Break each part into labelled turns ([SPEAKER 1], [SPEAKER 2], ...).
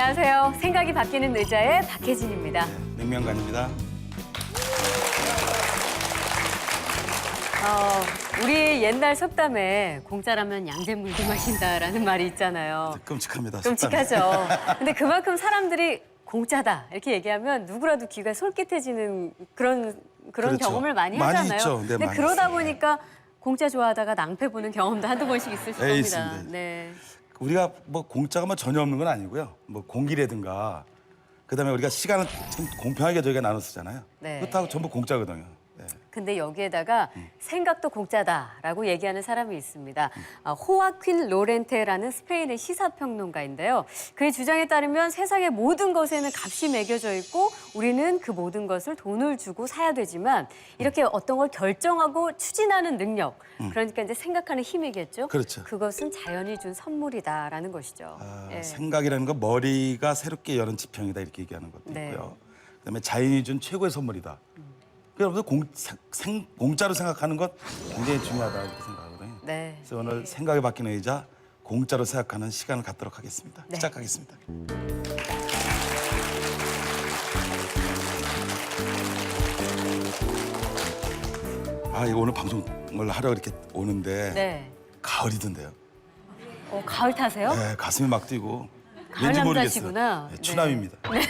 [SPEAKER 1] 안녕하세요. 생각이 바뀌는 의자의 박혜진입니다.
[SPEAKER 2] 냉면관입니다.
[SPEAKER 1] 우리 옛날 속담에 공짜라면 양잿물도 마신다라는 말이 있잖아요.
[SPEAKER 2] 끔찍합니다.
[SPEAKER 1] 끔찍하죠. 근데 그만큼 사람들이 공짜다 이렇게 얘기하면 누구라도 귀가 솔깃해지는 그런
[SPEAKER 2] 그렇죠.
[SPEAKER 1] 경험을 많이
[SPEAKER 2] 많이
[SPEAKER 1] 하잖아요.
[SPEAKER 2] 있죠. 네,
[SPEAKER 1] 근데
[SPEAKER 2] 많이
[SPEAKER 1] 그러다
[SPEAKER 2] 있어요.
[SPEAKER 1] 보니까 공짜 좋아하다가 낭패 보는 경험도 한두 번씩 있으실 겁니다.
[SPEAKER 2] 있습니다.
[SPEAKER 1] 네.
[SPEAKER 2] 우리가 뭐 공짜가 뭐 전혀 없는 건 아니고요. 뭐 공기라든가 그다음에 우리가 시간을 참 공평하게 저희가 나눠 쓰잖아요.
[SPEAKER 1] 네.
[SPEAKER 2] 그렇다고 전부 공짜거든요. 네.
[SPEAKER 1] 근데 여기에다가 생각도 공짜다라고 얘기하는 사람이 있습니다. 호아퀸 로렌테라는 스페인의 시사평론가인데요. 그의 주장에 따르면 세상의 모든 것에는 값이 매겨져 있고 우리는 그 모든 것을 돈을 주고 사야 되지만 이렇게 어떤 걸 결정하고 추진하는 능력, 그러니까 이제 생각하는 힘이겠죠.
[SPEAKER 2] 그렇죠.
[SPEAKER 1] 그것은 자연이 준 선물이다라는 것이죠. 예.
[SPEAKER 2] 생각이라는 건 머리가 새롭게 여는 지평이다 이렇게 얘기하는 것도
[SPEAKER 1] 네.
[SPEAKER 2] 있고요. 그다음에 자연이 준 최고의 선물이다. 여러분들 공짜로 생각하는 것 굉장히 중요하다 이렇게 생각하거든요.
[SPEAKER 1] 네.
[SPEAKER 2] 그래서 오늘 생각이 바뀌는 의자 공짜로 생각하는 시간을 갖도록 하겠습니다.
[SPEAKER 1] 네.
[SPEAKER 2] 시작하겠습니다. 이거 오늘 방송을 하러 이렇게 오는데
[SPEAKER 1] 네.
[SPEAKER 2] 가을이던데요.
[SPEAKER 1] 가을 타세요?
[SPEAKER 2] 네, 가슴이 막 뛰고
[SPEAKER 1] 가을
[SPEAKER 2] 왠지
[SPEAKER 1] 남자시구나.
[SPEAKER 2] 모르겠어요. 추남입니다. 근데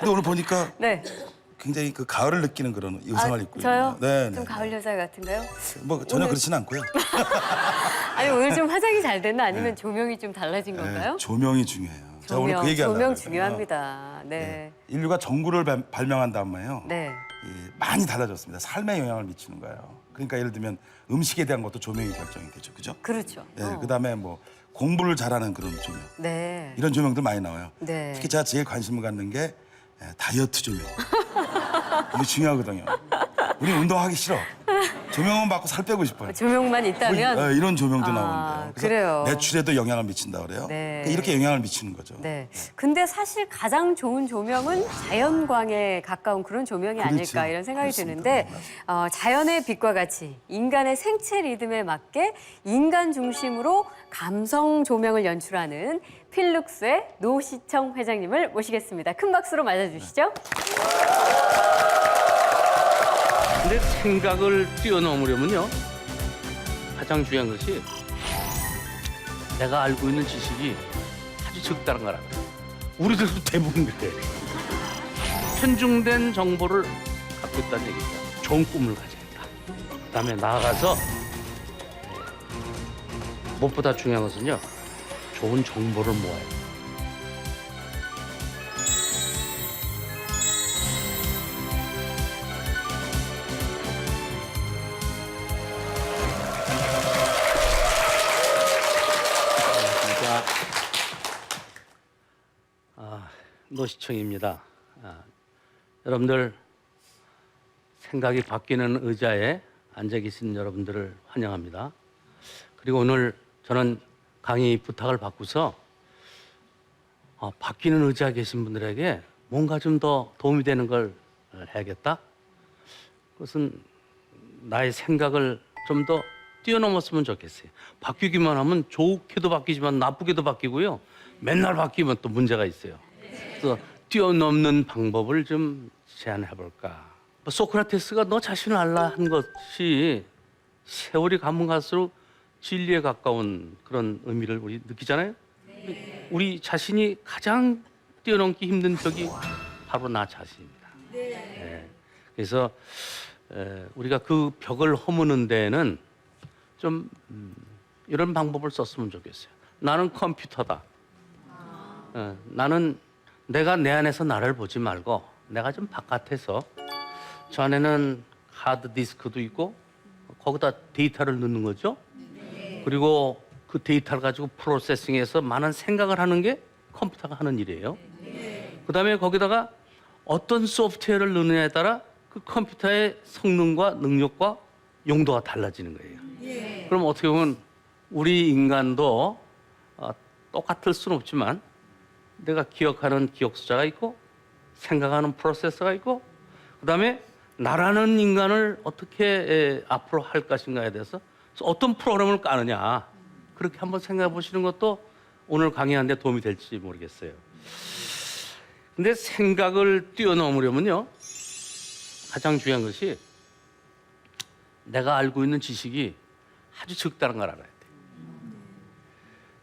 [SPEAKER 2] 오늘 보니까
[SPEAKER 1] 네.
[SPEAKER 2] 굉장히 그 가을을 느끼는 그런 의상을 입고
[SPEAKER 1] 저요?
[SPEAKER 2] 있네요.
[SPEAKER 1] 좀 가을 여자 같은가요?
[SPEAKER 2] 뭐 전혀
[SPEAKER 1] 오늘-
[SPEAKER 2] 그렇지는 않고요.
[SPEAKER 1] 아니 오늘 좀 화장이 잘 됐나 아니면 조명이 좀 달라진 건가요?
[SPEAKER 2] 네, 조명이 중요해요. 제가 오늘 그 얘기하려고
[SPEAKER 1] 조명
[SPEAKER 2] 그랬어요.
[SPEAKER 1] 중요합니다. 네.
[SPEAKER 2] 인류가 전구를 발명한 다음에요.
[SPEAKER 1] 네.
[SPEAKER 2] 많이 달라졌습니다. 삶에 영향을 미치는 거예요. 그러니까 예를 들면 음식에 대한 것도 조명이 결정이 되죠. 그죠?
[SPEAKER 1] 그렇죠.
[SPEAKER 2] 네, 그다음에 뭐 공부를 잘하는 그런 조명.
[SPEAKER 1] 네.
[SPEAKER 2] 이런 조명들 많이 나와요.
[SPEAKER 1] 네.
[SPEAKER 2] 특히 제가 제일 관심을 갖는 게 다이어트 조명. 이게 중요하거든요. 우리 운동하기 싫어. 조명만 받고 살 빼고 싶어요.
[SPEAKER 1] 조명만 있다면
[SPEAKER 2] 이런 조명도 나오는데요. 그래서
[SPEAKER 1] 그래요.
[SPEAKER 2] 매출에도 영향을 미친다 그래요.
[SPEAKER 1] 네.
[SPEAKER 2] 그러니까 이렇게 영향을 미치는 거죠.
[SPEAKER 1] 네. 근데 사실 가장 좋은 조명은 자연광에 가까운 그런 조명이
[SPEAKER 2] 그렇죠.
[SPEAKER 1] 아닐까 이런 생각이
[SPEAKER 2] 그렇습니다.
[SPEAKER 1] 드는데 자연의 빛과 같이 인간의 생체 리듬에 맞게 인간 중심으로 감성 조명을 연출하는 필룩스의 노시청 회장님을 모시겠습니다. 큰 박수로 맞아주시죠.
[SPEAKER 3] 근데 생각을 뛰어넘으려면요 가장 중요한 것이 내가 알고 있는 지식이 아주 적다는 거라. 우리들도 대부분 그래. 편중된 정보를 갖고 있다는 얘기죠. 좋은 꿈을 가지겠다. 그다음에 나아가서 무엇보다 중요한 것은요 좋은 정보를 모아요. 노시청입니다. 여러분들 생각이 바뀌는 의자에 앉아 계신 여러분들을 환영합니다. 그리고 오늘 저는 강의 부탁을 받고서 바뀌는 의자에 계신 분들에게 뭔가 좀 더 도움이 되는 걸 해야겠다. 그것은 나의 생각을 좀 더 뛰어넘었으면 좋겠어요. 바뀌기만 하면 좋게도 바뀌지만 나쁘게도 바뀌고요. 맨날 바뀌면 또 문제가 있어요. 그래서 뛰어넘는 방법을 좀 제안해 볼까. 소크라테스가 너 자신을 알라 한 것이 세월이 가면 갈수록 진리에 가까운 그런 의미를 우리 느끼잖아요. 네. 우리 자신이 가장 뛰어넘기 힘든 벽이 바로 나 자신입니다. 네. 그래서 우리가 그 벽을 허무는 데에는 좀 이런 방법을 썼으면 좋겠어요. 나는 컴퓨터다. 나는 내가 내 안에서 나를 보지 말고 내가 좀 바깥에서 저 안에는 하드 디스크도 있고 거기다 데이터를 넣는 거죠. 그리고 그 데이터를 가지고 프로세싱해서 많은 생각을 하는 게 컴퓨터가 하는 일이에요. 그다음에 거기다가 어떤 소프트웨어를 넣느냐에 따라 그 컴퓨터의 성능과 능력과 용도가 달라지는 거예요. 그럼 어떻게 보면 우리 인간도 똑같을 수는 없지만 내가 기억하는 기억 숫자가 있고 생각하는 프로세서가 있고 그다음에 나라는 인간을 어떻게 앞으로 할 것인가에 대해서 어떤 프로그램을 까느냐 그렇게 한번 생각해 보시는 것도 오늘 강의하는데 도움이 될지 모르겠어요. 근데 생각을 뛰어넘으려면요, 가장 중요한 것이 내가 알고 있는 지식이 아주 적다는 걸 알아야 돼요.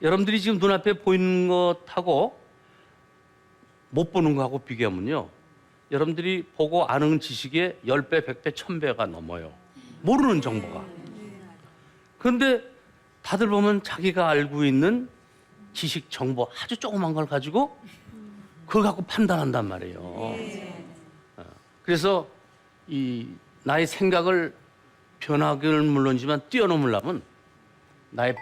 [SPEAKER 3] 여러분들이 지금 눈앞에 보이는 것하고 못 보는 거하고 비교하면요, 여러분들이 보고 아는 지식의 10배, 100배, 1000배가 넘어요. 모르는 정보가. 그런데 다들 보면 자기가 알고 있는 지식, 정보 아주 조그만 걸 가지고 그걸 갖고 판단한단 말이에요. 그래서 이 나의 생각을 변하기는 물론이지만 뛰어넘으려면 나의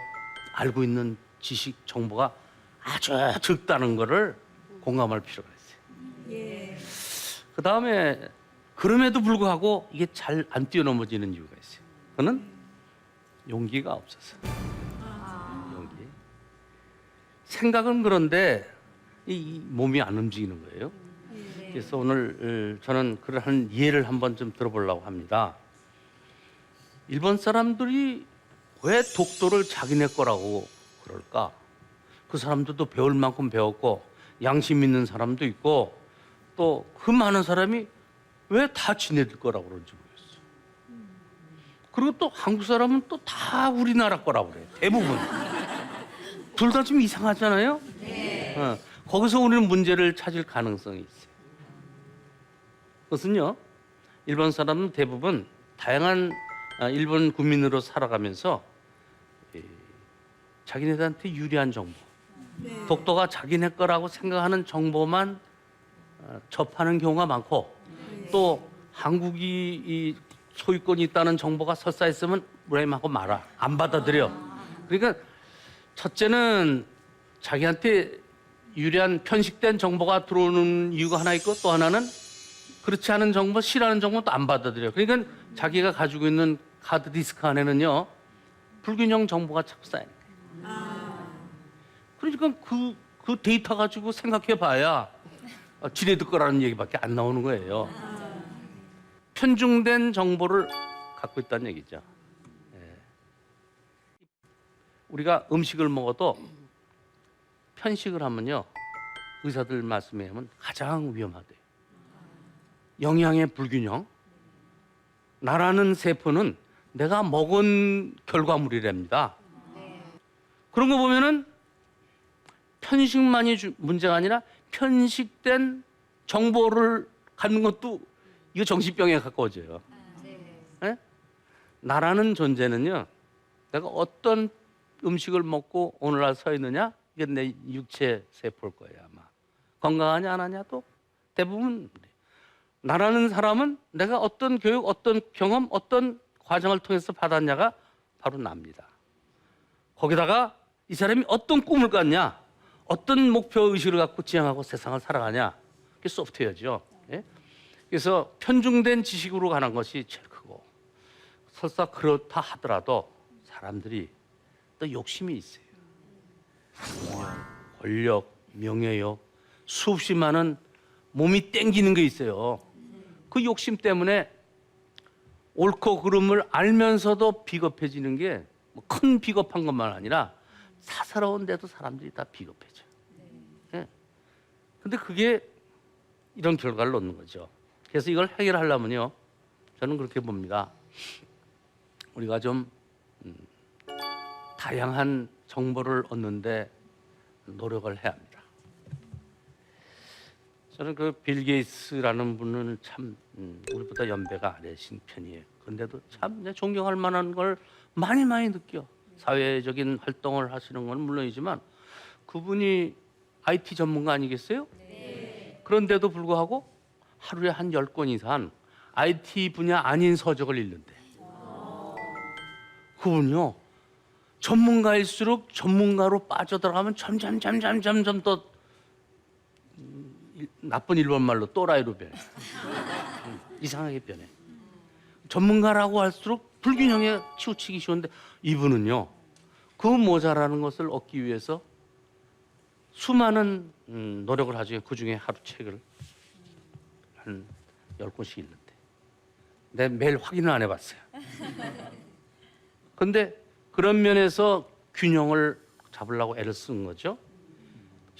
[SPEAKER 3] 알고 있는 지식, 정보가 아주 적다는 거를 공감할 필요가 있어요. 그 다음에 그럼에도 불구하고 이게 잘 안 뛰어넘어지는 이유가 있어요. 그거는 용기가 없어서. 용기. 생각은 그런데 이 몸이 안 움직이는 거예요. 그래서 오늘 저는 그러한 예를 한번 좀 들어보려고 합니다. 일본 사람들이 왜 독도를 자기네 거라고 그럴까? 그 사람들도 배울 만큼 배웠고 양심 있는 사람도 있고 또 그 많은 사람이 왜 다 지네들 거라고 그런지 모르겠어요. 그리고 또 한국 사람은 또 다 우리나라 거라고 그래요. 대부분. 둘 다 좀 이상하잖아요? 거기서 우리는 문제를 찾을 가능성이 있어요. 그것은요, 일본 사람은 대부분 다양한 일본 국민으로 살아가면서 자기네들한테 유리한 정보, 독도가 자기네 거라고 생각하는 정보만 접하는 경우가 많고 또 한국이 이 소유권이 있다는 정보가 설사 있으면 무라임하고 말아. 안 받아들여. 그러니까 첫째는 자기한테 유리한 편식된 정보가 들어오는 이유가 하나 있고 또 하나는 그렇지 않은 정보, 싫어하는 정보도 안 받아들여. 그러니까 자기가 가지고 있는 하드 디스크 안에는요, 불균형 정보가 자꾸 쌓이는 거예요. 그러니까 그 데이터 가지고 생각해 봐야 지네들 거라는 얘기밖에 안 나오는 거예요. 편중된 정보를 갖고 있다는 얘기죠. 우리가 음식을 먹어도 편식을 하면요, 의사들 말씀에 하면 가장 위험하대요. 영양의 불균형. 나라는 세포는 내가 먹은 결과물이랍니다. 그런 거 보면은 편식만이 문제가 아니라 편식된 정보를 갖는 것도 이거 정신병에 가까워져요. 네? 나라는 존재는요, 내가 어떤 음식을 먹고 오늘날 서 있느냐, 이게 내 육체 세포일 거예요, 아마. 건강하냐 안 하냐도 대부분. 나라는 사람은 내가 어떤 교육, 어떤 경험, 어떤 과정을 통해서 받았냐가 바로 납니다. 거기다가 이 사람이 어떤 꿈을 꿨냐, 어떤 목표 의식을 갖고 지향하고 세상을 살아가냐, 그게 소프트웨어죠. 예? 그래서 편중된 지식으로 가는 것이 제일 크고, 설사 그렇다 하더라도 사람들이 또 욕심이 있어요. 권력, 명예욕, 수없이 많은 몸이 땡기는 게 있어요. 그 욕심 때문에 옳고 그름을 알면서도 비겁해지는 게 큰 비겁한 것만 아니라 사사로운데도 사람들이 다 비겁해져요. 예. 근데 그게 이런 결과를 얻는 거죠. 그래서 이걸 해결하려면요, 저는 그렇게 봅니다. 우리가 좀 다양한 정보를 얻는데 노력을 해야 합니다. 저는 그 빌 게이츠라는 분은 참 우리보다 연배가 아래신 편이에요. 그런데도 참 존경할 만한 걸 많이 느껴. 사회적인 활동을 하시는 건 물론이지만 그분이 IT 전문가 아니겠어요? 네. 그런데도 불구하고 하루에 한 10권 이상 IT 분야 아닌 서적을 읽는데, 그분요, 전문가일수록 전문가로 빠져들어가면 점점 더 나쁜 일본 말로 또라이로 변해. 이상하게 변해. 전문가라고 할수록 불균형에 치우치기 쉬운데 이분은요, 그 모자라는 것을 얻기 위해서 수많은 노력을 하죠. 그중에 하루 책을 한 10권씩 읽는데 내가 매일 확인을 안 해봤어요. 근데 그런 면에서 균형을 잡으려고 애를 쓴 거죠.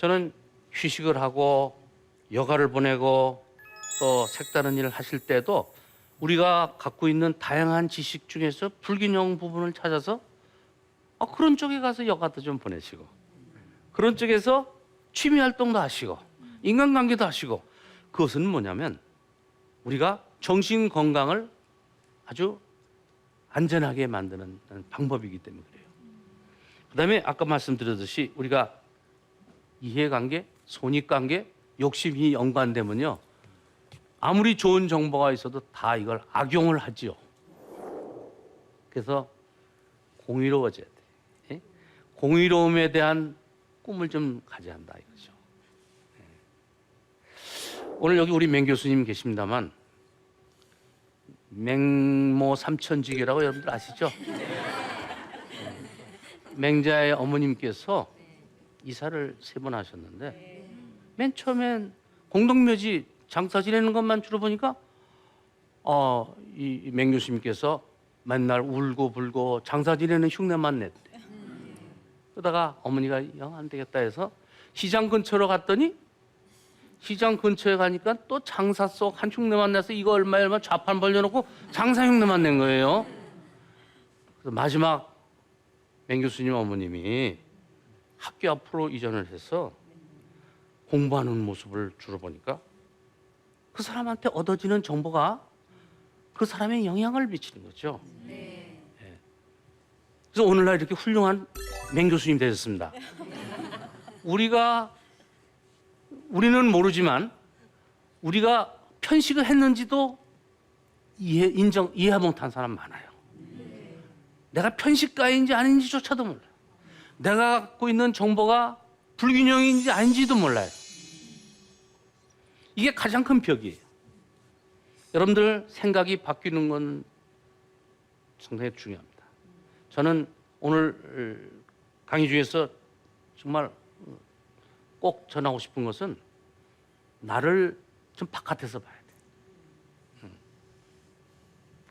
[SPEAKER 3] 저는 휴식을 하고 여가를 보내고 또 색다른 일을 하실 때도 우리가 갖고 있는 다양한 지식 중에서 불균형 부분을 찾아서 그런 쪽에 가서 여가도 좀 보내시고 그런 쪽에서 취미 활동도 하시고 인간관계도 하시고 그것은 뭐냐면 우리가 정신 건강을 아주 안전하게 만드는 방법이기 때문에 그래요. 그다음에 아까 말씀드렸듯이 우리가 이해관계, 손익관계, 욕심이 연관되면요. 아무리 좋은 정보가 있어도 다 이걸 악용을 하지요. 그래서 공의로워져야 돼. 예? 공의로움에 대한 꿈을 좀 가져야 한다 이거죠. 예. 오늘 여기 우리 맹 교수님 계십니다만 맹모 삼천지교라고 여러분들 아시죠? 맹자의 어머님께서 이사를 3번 하셨는데 맨 처음엔 공동묘지 장사 지내는 것만 주로 보니까 이 맹 교수님께서 맨날 울고 불고 장사 지내는 흉내만 냈대. 그러다가 어머니가 영 안 되겠다 해서 시장 근처로 갔더니 시장 근처에 가니까 또 장사 속 한 흉내만 내서 이거 얼마 좌판 벌려놓고 장사 흉내만 낸 거예요. 그래서 마지막 맹 교수님 어머님이 학교 앞으로 이전을 해서 공부하는 모습을 주로 보니까 그 사람한테 얻어지는 정보가 그 사람에 영향을 미치는 거죠. 네. 그래서 오늘날 이렇게 훌륭한 맹 교수님 되셨습니다. 우리는 모르지만 우리가 편식을 했는지도 이해 못한 사람 많아요. 내가 편식가인지 아닌지조차도 몰라요. 내가 갖고 있는 정보가 불균형인지 아닌지도 몰라요. 이게 가장 큰 벽이에요. 여러분들 생각이 바뀌는 건 상당히 중요합니다. 저는 오늘 강의 중에서 정말 꼭 전하고 싶은 것은 나를 좀 바깥에서 봐야 돼.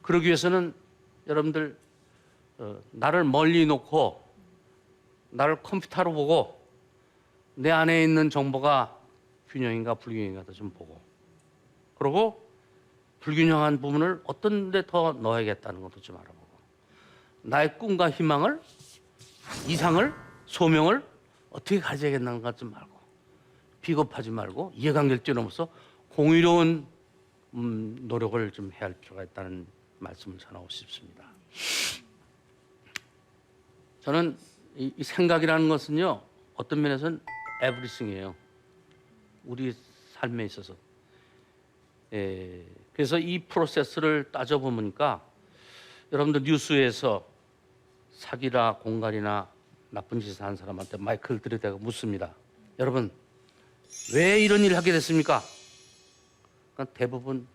[SPEAKER 3] 그러기 위해서는 여러분들 나를 멀리 놓고 나를 컴퓨터로 보고 내 안에 있는 정보가 균형인가 불균형인가 좀 보고 그리고 불균형한 부분을 어떤 데 더 넣어야겠다는 것도 좀 알아보고 나의 꿈과 희망을 이상을 소명을 어떻게 가져야겠다는 것 좀 알고 비겁하지 말고 이해관계를 뛰어넘어서 공의로운 노력을 좀 해야 할 필요가 있다는 말씀을 전하고 싶습니다. 저는 이 생각이라는 것은요 어떤 면에서는 에브리싱이에요. 우리 삶에 있어서. 그래서 이 프로세스를 따져보니까 여러분들 뉴스에서 사기나 공갈이나 나쁜 짓을 한 사람한테 마이크를 들이대고 묻습니다. 여러분 왜 이런 일을 하게 됐습니까? 그러니까 대부분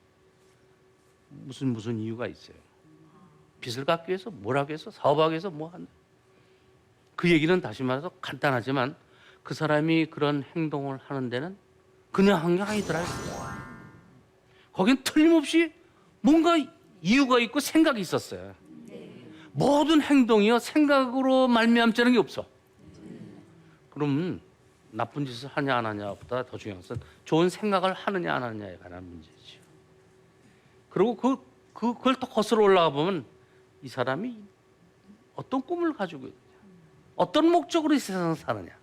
[SPEAKER 3] 무슨 이유가 있어요. 빚을 갚기 위해서 뭘 하기 위해서 사업하기 위해서 뭐 한다. 그 얘기는 다시 말해서 간단하지만 그 사람이 그런 행동을 하는 데는 그냥 한 게 아니더라고요. 거긴 틀림없이 뭔가 이유가 있고 생각이 있었어요. 모든 행동이요 생각으로 말미암자는 게 없어. 그럼 나쁜 짓을 하냐 안 하냐보다 더 중요한 것은 좋은 생각을 하느냐 안 하느냐에 관한 문제죠. 그리고 그걸 또 거슬러 올라가 보면 이 사람이 어떤 꿈을 가지고 있느냐, 어떤 목적으로 이 세상을 사느냐.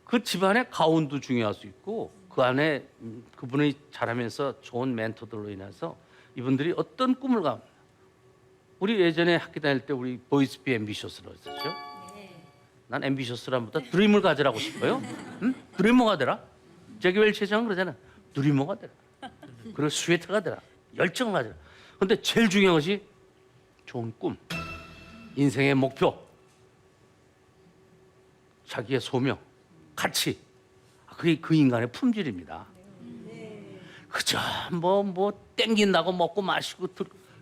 [SPEAKER 3] 그 집안의 가운도 중요할 수 있고 그 안에 그분이 자라면서 좋은 멘토들로 인해서 이분들이 어떤 꿈을 갖느냐. 우리 예전에 학교 다닐 때 우리 보이스 비 앰비셔스라고 했었죠. 난 앰비셔스라보다 드림을 가지라고 싶어요. 응? 드리머가 되라. 제기 웰치 회장은 그러잖아. 드리머가 되라. 그리고 스웨터가 되라. 열정을 가지라. 근데 제일 중요한 것이 좋은 꿈, 인생의 목표, 자기의 소명, 가치. 그게 그 인간의 품질입니다. 그저 뭐 땡긴다고 먹고 마시고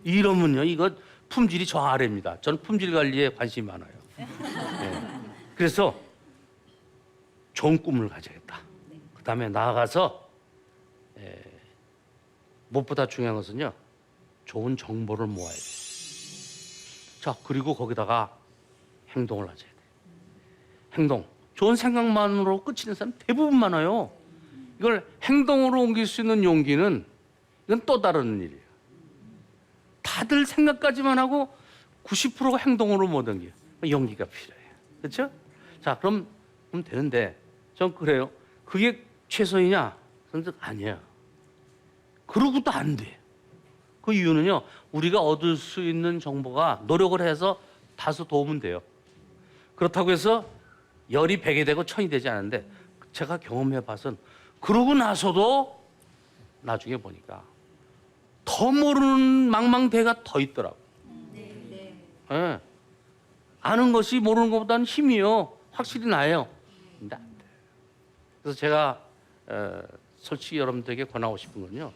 [SPEAKER 3] 이러면요 이거 품질이 저 아래입니다. 저는 품질 관리에 관심이 많아요. 네. 그래서 좋은 꿈을 가져야겠다. 그다음에 나아가서 무엇보다 중요한 것은요 좋은 정보를 모아야 돼요. 자 그리고 거기다가 행동을 하셔야 돼요. 행동, 좋은 생각만으로 끝이는 사람 대부분 많아요. 이걸 행동으로 옮길 수 있는 용기는 이건 또 다른 일이에요. 다들 생각까지만 하고 90%가 행동으로 못 옮겨요. 용기가 필요해요. 그렇죠? 자, 그럼 되는데 전 그래요. 그게 최선이냐? 저는 아니에요. 그러고도 안 돼. 그 이유는요. 우리가 얻을 수 있는 정보가 노력을 해서 다소 도움은 돼요. 그렇다고 해서 열이 100이 되고 1000이 되지 않는데 제가 경험해 봐선 그러고 나서도 나중에 보니까 더 모르는 망망대가 더 있더라고. 예. 아는 것이 모르는 것보다는 힘이요. 확실히 나요. 근데 안 돼. 그래서 제가 솔직히 여러분들에게 권하고 싶은 건요.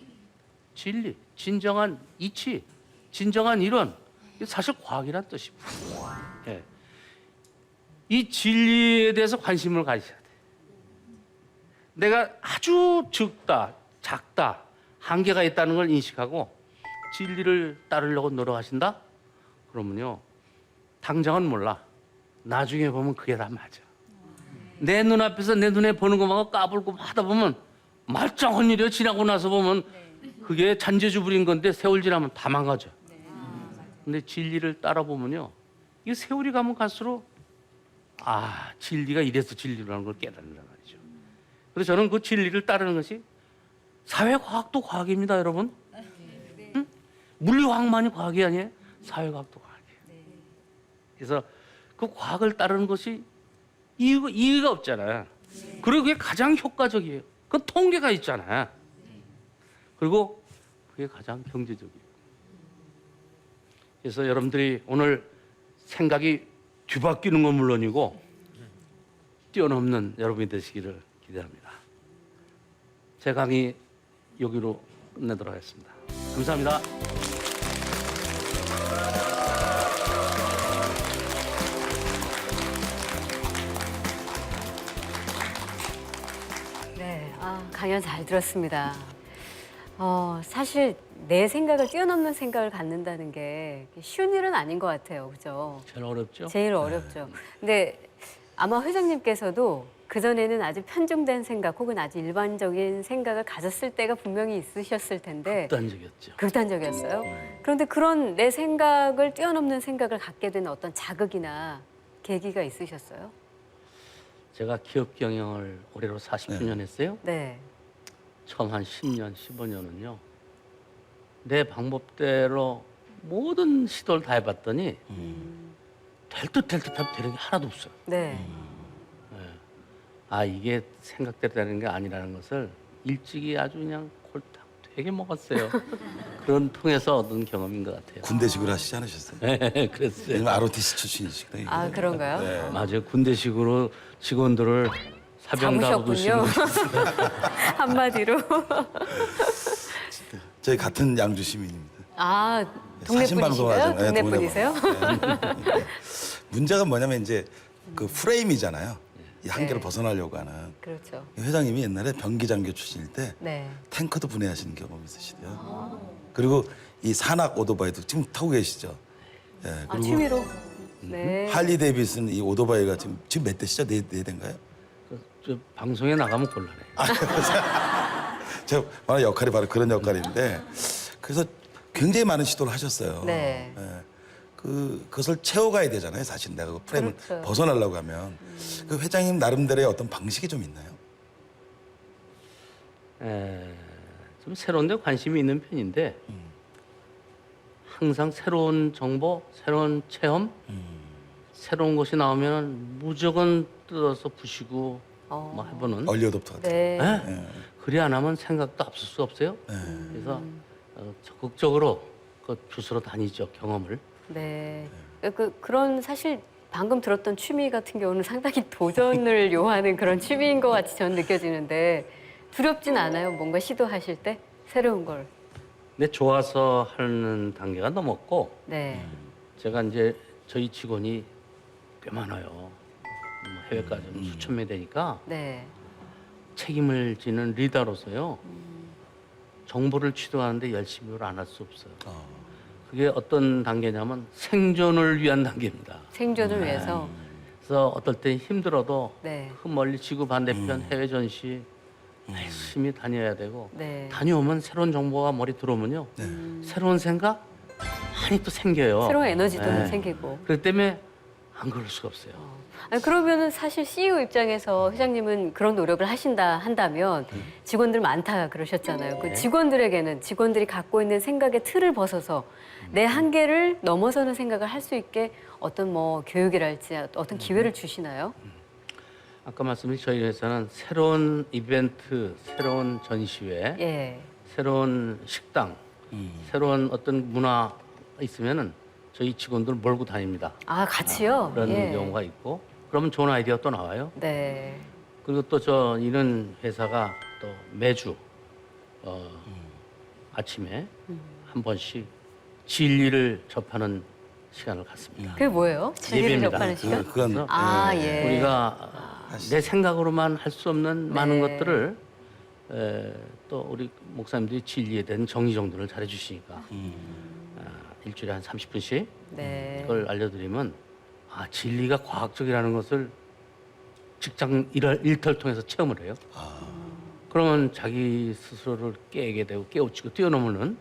[SPEAKER 3] 진리, 진정한 이치, 진정한 이론. 이게 사실 과학이란 뜻입니다. 예. 이 진리에 대해서 관심을 가지셔야 돼. 내가 아주 작다, 한계가 있다는 걸 인식하고 진리를 따르려고 노력하신다? 그러면요, 당장은 몰라. 나중에 보면 그게 다 맞아. 내 눈앞에서 내 눈에 보는 것만 까불고 하다 보면 말짱한 일이야. 지나고 나서 보면 그게 잔재주 부린 건데 세월 지나면 다 망가져. 근데 진리를 따라 보면요, 이 세월이 가면 갈수록 진리가 이래서 진리라는 걸 깨닫는단 말이죠. 그래서 저는 그 진리를 따르는 것이 사회과학도 과학입니다, 여러분. 응? 물리과학만이 과학이 아니에요. 사회과학도 과학이에요. 그래서 그 과학을 따르는 것이 이유가 없잖아요. 그리고 그게 가장 효과적이에요. 그 통계가 있잖아요. 그리고 그게 가장 경제적이에요. 그래서 여러분들이 오늘 생각이 뒤바뀌는 건 물론이고 뛰어넘는 여러분이 되시기를 기대합니다. 제 강의 여기로 끝내도록 하겠습니다. 감사합니다.
[SPEAKER 1] 네, 강연 잘 들었습니다. 사실 내 생각을 뛰어넘는 생각을 갖는다는 게 쉬운 일은 아닌 것 같아요, 그죠?
[SPEAKER 3] 제일 어렵죠?
[SPEAKER 1] 제일 어렵죠. 근데 아마 회장님께서도 그전에는 아주 편중된 생각 혹은 아주 일반적인 생각을 가졌을 때가 분명히 있으셨을 텐데
[SPEAKER 3] 극단적이었죠.
[SPEAKER 1] 극단적이었어요. 그런데 그런 내 생각을 뛰어넘는 생각을 갖게 된 어떤 자극이나 계기가 있으셨어요?
[SPEAKER 3] 제가 기업 경영을 올해로 49년 했어요.
[SPEAKER 1] 네.
[SPEAKER 3] 처음 한 10년, 15년은요. 내 방법대로 모든 시도를 다 해봤더니 될 듯하면 되는 게 하나도 없어요.
[SPEAKER 1] 네.
[SPEAKER 3] 이게 생각대로 되는 게 아니라는 것을 일찍이 아주 그냥 골탕 되게 먹었어요. 그런 통해서 얻은 경험인 것 같아요.
[SPEAKER 2] 군대식으로 하시지 않으셨어요?
[SPEAKER 3] 네, 그랬어요.
[SPEAKER 2] 왜냐면 ROTC 출신이시거든요.
[SPEAKER 1] 그런가요?
[SPEAKER 2] 네.
[SPEAKER 3] 맞아요. 군대식으로 직원들을 사병다하고
[SPEAKER 1] 잡으셨군요. 한마디로.
[SPEAKER 2] 저희 같은 양주 시민입니다.
[SPEAKER 1] 동네
[SPEAKER 2] 사진
[SPEAKER 1] 분이신가요?
[SPEAKER 2] 방송하잖아요.
[SPEAKER 1] 동네
[SPEAKER 2] 동네
[SPEAKER 1] 분이세요?
[SPEAKER 2] 네. 문제가 뭐냐면 이제 그 프레임이잖아요. 이 한계를
[SPEAKER 1] 네.
[SPEAKER 2] 벗어나려고 하는.
[SPEAKER 1] 그렇죠.
[SPEAKER 2] 회장님이 옛날에 병기장교 출신일 때
[SPEAKER 1] 네.
[SPEAKER 2] 탱커도 분해하시는 경험이 있으시대요. 그리고 이 산악 오토바이도 지금 타고 계시죠. 예, 그리고
[SPEAKER 1] 취미로. 네.
[SPEAKER 2] 할리 데이비슨 이 오토바이가 지금 몇 대시죠? 네 대인가요?
[SPEAKER 3] 저 방송에 나가면 곤란해요.
[SPEAKER 2] 제가 만약 역할이 바로 그런 역할인데 그래서 굉장히 많은 시도를 하셨어요.
[SPEAKER 1] 네.
[SPEAKER 2] 예. 그것을 채워가야 되잖아요. 사실 내가 그 프레임을
[SPEAKER 1] 그렇죠.
[SPEAKER 2] 벗어나려고 하면 그 회장님 나름대로의 어떤 방식이 좀 있나요?
[SPEAKER 3] 좀 새로운 데 관심이 있는 편인데 항상 새로운 정보, 새로운 체험, 새로운 것이 나오면 무조건 뜯어서 부시고 뭐 해보는.
[SPEAKER 2] 얼리 어답터가 돼요.
[SPEAKER 1] 네.
[SPEAKER 3] 예? 그리 안 하면 생각도 앞설 수 없어요. 그래서 적극적으로 그 주스러 다니죠, 경험을.
[SPEAKER 1] 네. 그런 사실 방금 들었던 취미 같은 경우는 상당히 도전을 요하는 그런 취미인 것 같이 저는 느껴지는데 두렵진 않아요? 뭔가 시도하실 때? 새로운 걸.
[SPEAKER 3] 근데 좋아서 하는 단계가 넘었고
[SPEAKER 1] 네.
[SPEAKER 3] 제가 이제 저희 직원이 꽤 많아요. 해외까지 수천 명 되니까
[SPEAKER 1] 네.
[SPEAKER 3] 책임을 지는 리더로서요. 정보를 취득하는데 열심히 안 할 수 없어요. 그게 어떤 단계냐면 생존을 위한 단계입니다.
[SPEAKER 1] 생존을 위해서.
[SPEAKER 3] 그래서 어떨 때 힘들어도
[SPEAKER 1] 네.
[SPEAKER 3] 그 멀리 지구 반대편 해외 전시 열심히 다녀야 되고
[SPEAKER 1] 네.
[SPEAKER 3] 다녀오면 새로운 정보가 머리 들어오면요. 새로운 생각 많이 또 생겨요.
[SPEAKER 1] 새로운 에너지도
[SPEAKER 3] 네.
[SPEAKER 1] 생기고.
[SPEAKER 3] 그렇기 때문에 안 그럴 수가 없어요.
[SPEAKER 1] 아니, 그러면은 사실 CEO 입장에서 회장님은 그런 노력을 한다면 직원들 많다 그러셨잖아요. 그
[SPEAKER 3] 네.
[SPEAKER 1] 직원들에게는 직원들이 갖고 있는 생각의 틀을 벗어서 내 한계를 넘어서는 생각을 할 수 있게 어떤 뭐 교육이랄지 어떤 기회를 주시나요?
[SPEAKER 3] 아까 말씀드린 저희 회사는 새로운 이벤트, 새로운 전시회,
[SPEAKER 1] 예.
[SPEAKER 3] 새로운 식당, 새로운 어떤 문화 있으면은 저희 직원들 몰고 다닙니다.
[SPEAKER 1] 아, 같이요?
[SPEAKER 3] 그런
[SPEAKER 1] 예.
[SPEAKER 3] 경우가 있고 그러면 좋은 아이디어 또 나와요.
[SPEAKER 1] 네.
[SPEAKER 3] 그리고 또 저 이런 회사가 또 매주 아침에 한 번씩 진리를 접하는 시간을 갖습니다.
[SPEAKER 1] 그게 뭐예요? 진리를
[SPEAKER 3] 예배입니다.
[SPEAKER 1] 접하는 시간?
[SPEAKER 2] 그건
[SPEAKER 1] 아, 예.
[SPEAKER 3] 우리가 내 생각으로만 할 수 없는 많은
[SPEAKER 1] 네.
[SPEAKER 3] 것들을 또 우리 목사님들이 진리에 대한 정리 정돈을 잘해 주시니까 일주일에 한 30분씩
[SPEAKER 1] 네.
[SPEAKER 3] 그걸 알려드리면 아 진리가 과학적이라는 것을 직장 일터를 통해서 체험을 해요. 그러면 자기 스스로를 깨게 되고 깨우치고 뛰어넘는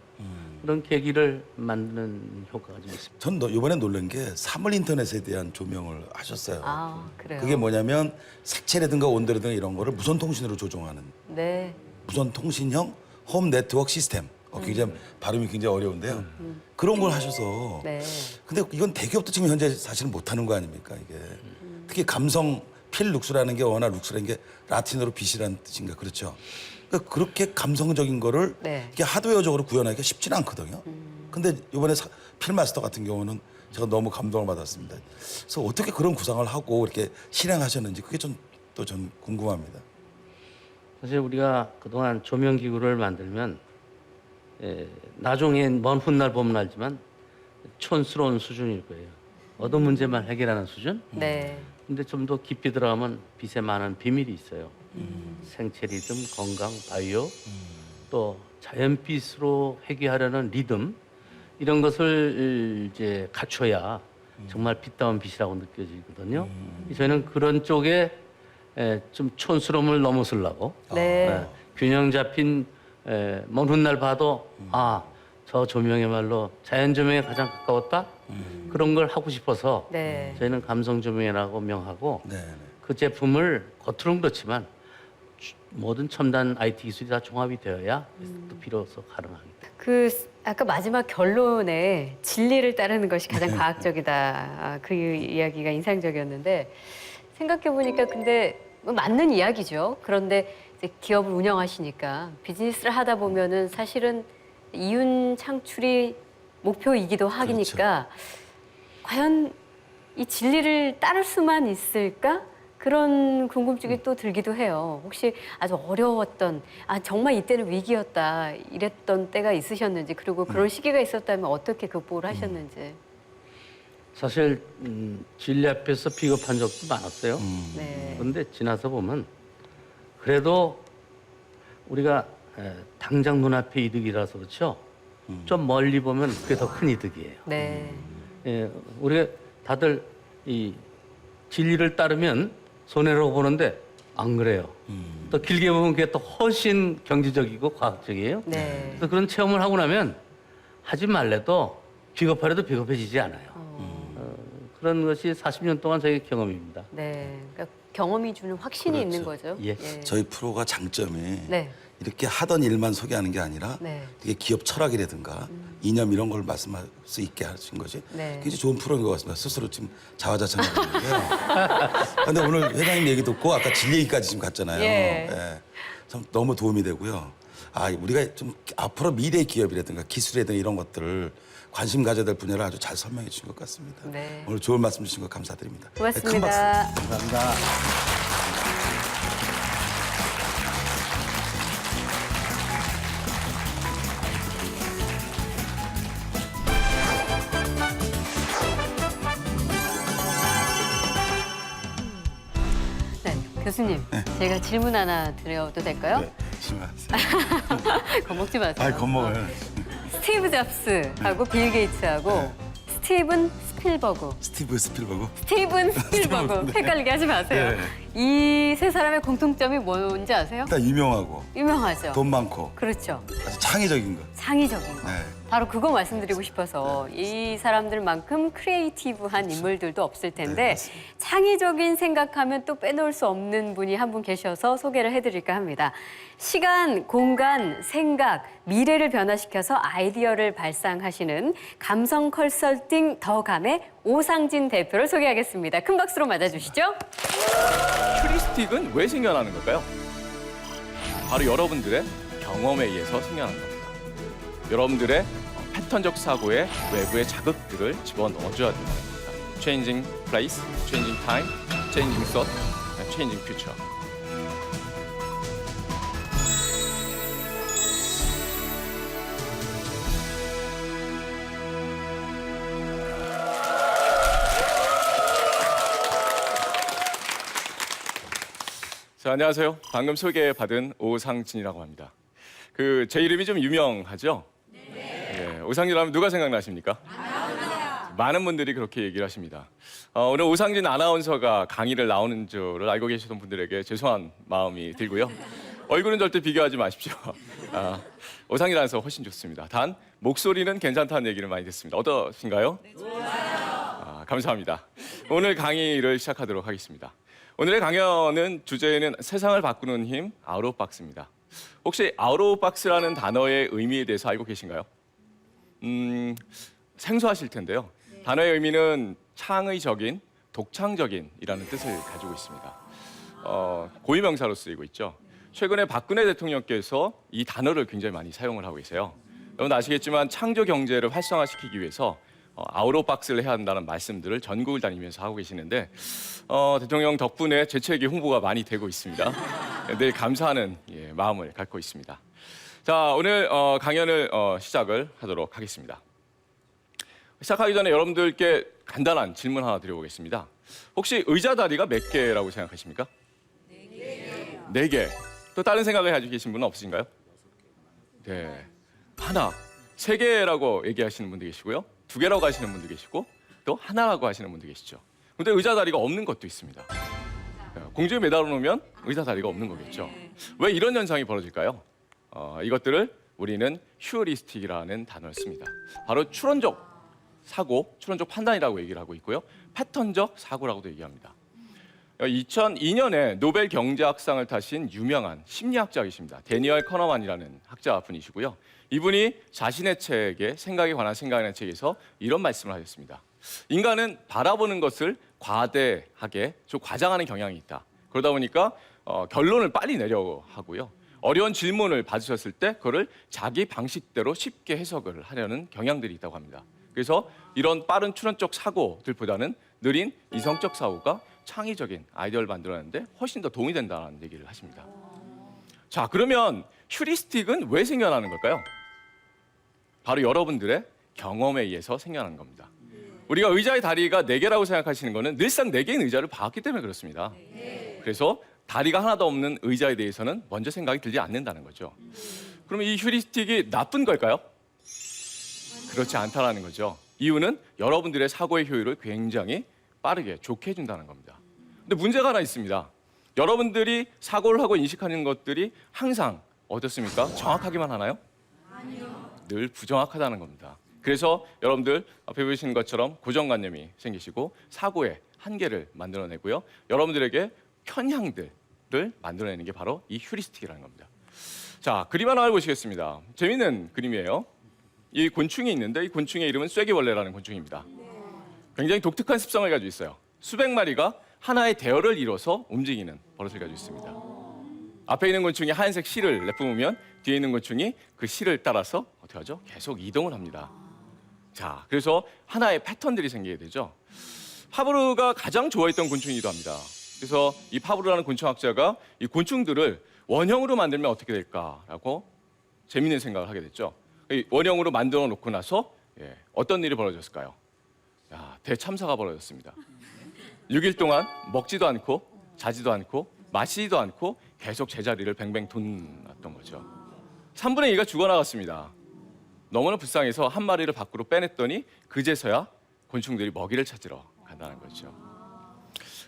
[SPEAKER 3] 그런 계기를 만드는 효과가 좀 있습니다.
[SPEAKER 2] 전 이번에 놀란 게 사물 인터넷에 대한 조명을 하셨어요.
[SPEAKER 1] 아, 그래요?
[SPEAKER 2] 그게 뭐냐면 색채라든가 온도라든가 이런 거를 무선 통신으로 조종하는
[SPEAKER 1] 네.
[SPEAKER 2] 무선 통신형 홈 네트워크 시스템. 굉장히 발음이 굉장히 어려운데요. 그런 걸 하셔서.
[SPEAKER 1] 네.
[SPEAKER 2] 근데 이건 대기업도 지금 현재 사실은 못하는 거 아닙니까 이게. 특히 감성 필룩스라는 게 워낙 룩스라는 게 라틴어로 빛이라는 뜻인가 그렇죠. 그러니까 그렇게 감성적인 거를
[SPEAKER 1] 네.
[SPEAKER 2] 이게 하드웨어적으로 구현하기가 쉽지는 않거든요. 근데 이번에 필마스터 같은 경우는 제가 너무 감동을 받았습니다. 그래서 어떻게 그런 구상을 하고 이렇게 실행하셨는지 그게 전 궁금합니다.
[SPEAKER 3] 사실 우리가 그동안 조명 기구를 만들면 나중에 먼 훗날 보면 알지만 촌스러운 수준일 거예요. 얻은 문제만 해결하는 수준?
[SPEAKER 1] 네.
[SPEAKER 3] 근데 좀 더 깊이 들어가면 빛에 많은 비밀이 있어요. 생체 리듬, 건강, 바이오, 또 자연빛으로 회귀하려는 리듬 이런 것을 이제 갖춰야 정말 빛다운 빛이라고 느껴지거든요. 저희는 그런 쪽에 좀 촌스러움을 넘어서려고
[SPEAKER 1] 네.
[SPEAKER 3] 균형 잡힌 먼 훗날 봐도 저 조명이야말로 자연 조명에 가장 가까웠다 그런 걸 하고 싶어서
[SPEAKER 1] 네.
[SPEAKER 3] 저희는 감성 조명이라고 명하고
[SPEAKER 2] 네.
[SPEAKER 3] 그 제품을 겉으로는 그렇지만 모든 첨단 IT 기술이 다 종합이 되어야 또 비로소 가능합니다.
[SPEAKER 1] 그 아까 마지막 결론에 진리를 따르는 것이 가장 과학적이다. 그 이야기가 인상적이었는데 생각해 보니까 근데 뭐 맞는 이야기죠. 그런데 이제 기업을 운영하시니까 비즈니스를 하다 보면은 사실은 이윤 창출이 목표이기도 하니까 과연 이 진리를 따를 수만 있을까? 그런 궁금증이 또 들기도 해요. 혹시 아주 어려웠던, 정말 이때는 위기였다, 이랬던 때가 있으셨는지, 그리고 그런 시기가 있었다면 어떻게 극복을 하셨는지.
[SPEAKER 3] 사실 진리 앞에서 비겁한 적도 많았어요.
[SPEAKER 1] 네.
[SPEAKER 3] 그런데 지나서 보면 그래도 우리가 당장 눈앞에 이득이라서 그렇죠. 좀 멀리 보면 그게 더 큰 이득이에요.
[SPEAKER 1] 네.
[SPEAKER 3] 우리가 다들 이 진리를 따르면 손해라고 보는데 안 그래요. 또 길게 보면 그게 또 훨씬 경제적이고 과학적이에요.
[SPEAKER 1] 네.
[SPEAKER 3] 그래서 그런 체험을 하고 나면 하지 말래도 비겁하려도 비겁해지지 않아요. 그런 것이 40년 동안 저희 경험입니다.
[SPEAKER 1] 네. 그러니까 경험이 주는 확신이 있는 거죠.
[SPEAKER 3] 예.
[SPEAKER 2] 저희 프로가 장점이
[SPEAKER 1] 네.
[SPEAKER 2] 이렇게 하던 일만 소개하는 게 아니라
[SPEAKER 1] 네.
[SPEAKER 2] 이게 기업 철학이라든가 이념 이런 걸 말씀할 수 있게 하신 것이
[SPEAKER 1] 네.
[SPEAKER 2] 굉장히 좋은 프로인 것 같습니다. 스스로 지금 자화자찬하고 있는데요. 근데 오늘 회장님 얘기 듣고 아까 진 얘기까지 지금 갔잖아요.
[SPEAKER 1] 예.
[SPEAKER 2] 참 너무 도움이 되고요. 우리가 좀 앞으로 미래 기업이라든가 기술이라든가 이런 것들을 관심 가져야 될 분야를 아주 잘 설명해 주신 것 같습니다.
[SPEAKER 1] 네.
[SPEAKER 2] 오늘 좋은 말씀 주신 것 감사드립니다. 큰 박수.
[SPEAKER 1] 고맙습니다.
[SPEAKER 3] 감사합니다.
[SPEAKER 1] 네. 교수님, 제가 질문 하나 드려도 될까요?
[SPEAKER 2] 네, 심하세요.
[SPEAKER 1] 겁먹지 마세요.
[SPEAKER 2] 겁먹어요.
[SPEAKER 1] 스티브 잡스하고 빌 게이츠하고 스티븐 스필버그.
[SPEAKER 2] 스티븐 스필버그.
[SPEAKER 1] 스티븐 스필버그. 헷갈리게 하지 마세요. 이 세 사람의 공통점이 뭔지 아세요?
[SPEAKER 2] 일단 유명하고
[SPEAKER 1] 유명하죠.
[SPEAKER 2] 돈 많고
[SPEAKER 1] 그렇죠.
[SPEAKER 2] 아주 창의적인 거.
[SPEAKER 1] 창의적인 거.
[SPEAKER 2] 네.
[SPEAKER 1] 바로 그거 말씀드리고 싶어서 이 사람들만큼 크리에이티브한 인물들도 없을 텐데 창의적인 생각하면 또 빼놓을 수 없는 분이 한 분 계셔서 소개를 해드릴까 합니다. 시간, 공간, 생각, 미래를 변화시켜서 아이디어를 발상하시는 감성 컨설팅 더감의 오상진 대표를 소개하겠습니다. 큰 박수로 맞아주시죠.
[SPEAKER 4] 휴리스틱은 왜 생겨나는 걸까요? 바로 여러분들의 경험에 의해서 생겨나는 겁니다. 여러분들의 패턴적 사고에 외부의 자극들을 집어넣어줘야 된다는 겁니다. Changing place, changing time, changing thought, and changing future. 자, 안녕하세요. 방금 소개받은 오상진이라고 합니다. 제 이름이 좀 유명하죠? 네. 오상진하면 누가 생각나십니까? 많은 분들이 그렇게 얘기를 하십니다. 오늘 오상진 아나운서가 강의를 나오는 줄을 알고 계시던 분들에게 죄송한 마음이 들고요. 얼굴은 절대 비교하지 마십시오. 오상진 아나운서 훨씬 좋습니다. 단 목소리는 괜찮다는 얘기를 많이 듣습니다. 어떠신가요? 네, 좋아요. 감사합니다. 오늘 강의를 시작하도록 하겠습니다. 오늘의 강연은 주제는 세상을 바꾸는 힘 아웃오브박스입니다. 혹시 아웃오브박스라는 단어의 의미에 대해서 알고 계신가요? 생소하실 텐데요. 단어의 의미는 창의적인, 독창적인이라는 뜻을 가지고 있습니다. 고유명사로 쓰이고 있죠. 최근에 박근혜 대통령께서 이 단어를 굉장히 많이 사용을 하고 계세요. 여러분 아시겠지만 창조 경제를 활성화시키기 위해서 아웃오브박스를 해야 한다는 말씀들을 전국을 다니면서 하고 계시는데 대통령 덕분에 제 책이 홍보가 많이 되고 있습니다. 늘 감사하는 마음을 갖고 있습니다. 자, 오늘 강연을 시작을 하도록 하겠습니다. 시작하기 전에 여러분들께 간단한 질문 하나 드려보겠습니다. 혹시 의자 다리가 몇 개라고 생각하십니까? 4개요. 4개. 또 다른 생각을 가지고 계신 분은 없으신가요? 네. 하나. 3개라고 얘기하시는 분도 계시고요. 2개라고 하시는 분도 계시고 또 하나라고 하시는 분도 계시죠. 근데 의자 다리가 없는 것도 있습니다. 공중에 매달아 놓으면 의자 다리가 없는 거겠죠. 왜 이런 현상이 벌어질까요? 이것들을 우리는 휴리스틱이라는 단어를 씁니다. 바로 추론적 사고, 추론적 판단이라고 얘기를 하고 있고요. 패턴적 사고라고도 얘기합니다. 2002년에 노벨 경제학상을 타신 유명한 심리학자이십니다. 데니얼 커너만이라는 학자분이시고요. 이분이 자신의 책에 생각에 관한 생각이라는 책에서 이런 말씀을 하셨습니다. 인간은 바라보는 것을 과대하게 좀 과장하는 경향이 있다. 그러다 보니까 결론을 빨리 내려고 하고요. 어려운 질문을 받으셨을 때 그거를 자기 방식대로 쉽게 해석을 하려는 경향들이 있다고 합니다. 그래서 이런 빠른 추론적 사고들보다는 느린 이성적 사고가 창의적인 아이디어를 만들어내는데 훨씬 더 도움이 된다는 얘기를 하십니다. 자, 그러면 휴리스틱은 왜 생겨나는 걸까요? 바로 여러분들의 경험에 의해서 생겨나는 겁니다. 우리가 의자의 다리가 4개라고 생각하시는 것은 늘상 4개인 의자를 봐왔기 때문에 그렇습니다. 그래서 다리가 하나도 없는 의자에 대해서는 먼저 생각이 들지 않는다는 거죠. 그러면 이 휴리스틱이 나쁜 걸까요? 그렇지 않다라는 거죠. 이유는 여러분들의 사고의 효율을 굉장히 빠르게 좋게 해준다는 겁니다. 근데 문제가 하나 있습니다. 여러분들이 사고를 하고 인식하는 것들이 항상 어떻습니까? 정확하기만 하나요? 아니요. 늘 부정확하다는 겁니다. 그래서 여러분들 앞에 보시는 것처럼 고정관념이 생기시고 사고의 한계를 만들어내고요. 여러분들에게 편향들을 만들어내는 게 바로 이 휴리스틱이라는 겁니다. 자, 그림 하나 보시겠습니다. 재밌는 그림이에요. 이 곤충이 있는데 이 곤충의 이름은 쐐기벌레라는 곤충입니다. 굉장히 독특한 습성을 가지고 있어요. 수백 마리가 하나의 대열을 이뤄서 움직이는 버릇을 가지고 있습니다. 앞에 있는 곤충이 하얀색 실을 내뿜으면 뒤에 있는 곤충이 그 실을 따라서 어떻게 하죠? 계속 이동을 합니다. 자, 그래서 하나의 패턴들이 생기게 되죠. 파브르가 가장 좋아했던 곤충이기도 합니다. 그래서 이 파브르라는 곤충학자가 이 곤충들을 원형으로 만들면 어떻게 될까라고 재미있는 생각을 하게 됐죠. 이 원형으로 만들어 놓고 나서 어떤 일이 벌어졌을까요? 대참사가 벌어졌습니다. 6일 동안 먹지도 않고 자지도 않고 마시지도 않고 계속 제자리를 뱅뱅 돈났던 거죠. 3분의 2가 죽어나갔습니다. 너무나 불쌍해서 한 마리를 밖으로 빼냈더니 그제서야 곤충들이 먹이를 찾으러 간다는 거죠.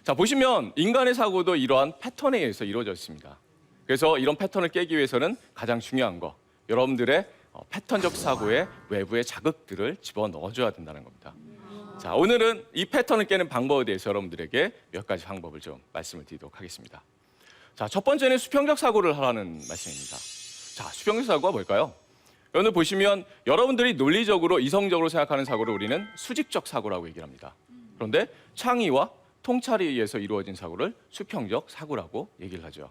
[SPEAKER 4] 자, 보시면 인간의 사고도 이러한 패턴에 의해서 이루어져 있습니다. 그래서 이런 패턴을 깨기 위해서는 가장 중요한 거, 여러분들의 패턴적 사고에 외부의 자극들을 집어넣어줘야 된다는 겁니다. 자, 오늘은 이 패턴을 깨는 방법에 대해서 여러분들에게 몇 가지 방법을 좀 말씀을 드리도록 하겠습니다. 자, 첫 번째는 수평적 사고를 하라는 말씀입니다. 자, 수평적 사고가 뭘까요? 오늘 보시면 여러분들이 논리적으로 이성적으로 생각하는 사고를 우리는 수직적 사고라고 얘기를 합니다. 그런데 창의와 통찰에 의해서 이루어진 사고를 수평적 사고라고 얘기를 하죠.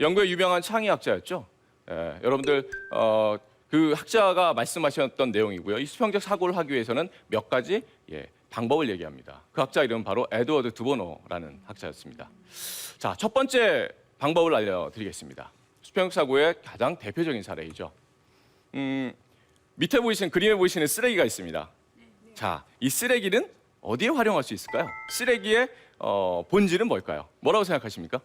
[SPEAKER 4] 영국의 유명한 창의학자였죠. 여러분들 그 학자가 말씀하셨던 내용이고요. 이 수평적 사고를 하기 위해서는 몇 가지 방법을 얘기합니다. 그 학자 이름은 바로 에드워드 드보노라는 학자였습니다. 자, 첫 번째 방법을 알려드리겠습니다. 수평적 사고의 가장 대표적인 사례이죠. 밑에 보이시는 그림에 보이시는 쓰레기가 있습니다. 자, 이 쓰레기는 어디에 활용할 수 있을까요? 쓰레기의 본질은 뭘까요? 뭐라고 생각하십니까?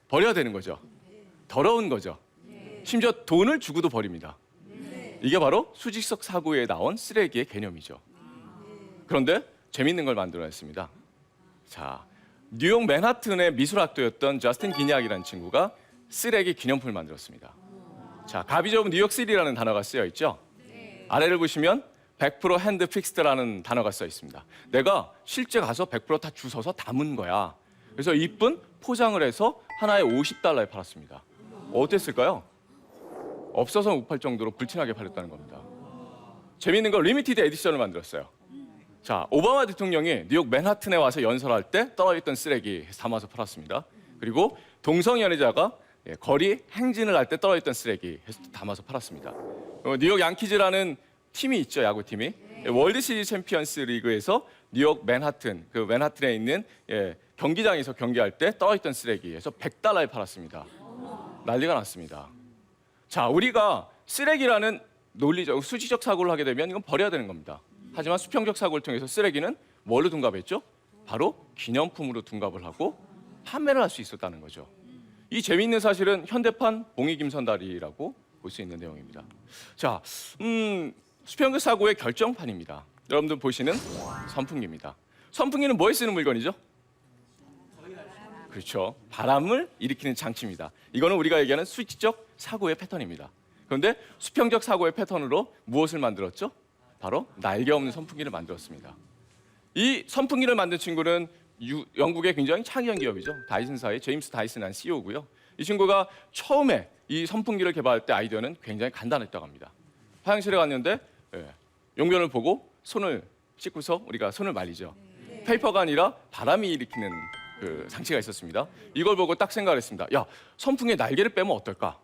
[SPEAKER 4] 버려야 되는 거죠. 더러운 거죠. 심지어 돈을 주고도 버립니다. 이게 바로 수직적 사고에 나온 쓰레기의 개념이죠. 그런데 재밌는 걸 만들어냈습니다. 자, 뉴욕 맨하튼의 미술학도였던 저스틴 기니악이라는 친구가 쓰레기 기념품을 만들었습니다. 자, 가비지 오브 뉴욕시티라는 단어가 쓰여 있죠. 아래를 보시면 100% 핸드 픽스드라는 단어가 써 있습니다. 내가 실제 가서 100% 다 주워서 담은 거야. 그래서 이쁜 포장을 해서 하나에 $50에 팔았습니다. 어땠을까요? 없어서 못 팔 정도로 불티나게 팔렸다는 겁니다. 재미있는 건 리미티드 에디션을 만들었어요. 자, 오바마 대통령이 뉴욕 맨하튼에 와서 연설할 때 떨어졌던 쓰레기 담아서 팔았습니다. 그리고 동성 연애자가 거리 행진을 할 때 떨어졌던 쓰레기 해서 담아서 팔았습니다. 뉴욕 양키즈라는 팀이 있죠, 야구팀이. 월드 시리즈 챔피언스 리그에서 뉴욕 맨하튼, 그 맨하튼에 있는 경기장에서 경기할 때 떨어졌던 쓰레기에서 $100에 팔았습니다. 난리가 났습니다. 자, 우리가 쓰레기라는 논리적, 수직적 사고를 하게 되면 이건 버려야 되는 겁니다. 하지만 수평적 사고를 통해서 쓰레기는 뭘로 둔갑했죠? 바로 기념품으로 둔갑을 하고 판매를 할 수 있었다는 거죠. 이 재미있는 사실은 현대판 봉이김선달이라고 볼 수 있는 내용입니다. 자, 수평적 사고의 결정판입니다. 여러분들 보시는 선풍기입니다. 선풍기는 뭐에 쓰는 물건이죠? 그렇죠. 바람을 일으키는 장치입니다. 이거는 우리가 얘기하는 수직적 사고의 패턴입니다. 그런데 수평적 사고의 패턴으로 무엇을 만들었죠? 바로 날개 없는 선풍기를 만들었습니다. 이 선풍기를 만든 친구는 영국의 굉장히 창의한 기업이죠. 다이슨사의 제임스 다이슨이라는 CEO고요. 이 친구가 처음에 이 선풍기를 개발할 때 아이디어는 굉장히 간단했다고 합니다. 화장실에 갔는데 용변을 보고 손을 씻고서 우리가 손을 말리죠. 페이퍼가 아니라 바람이 일으키는 그 장치가 있었습니다. 이걸 보고 딱 생각을 했습니다. 야, 선풍기에 날개를 빼면 어떨까?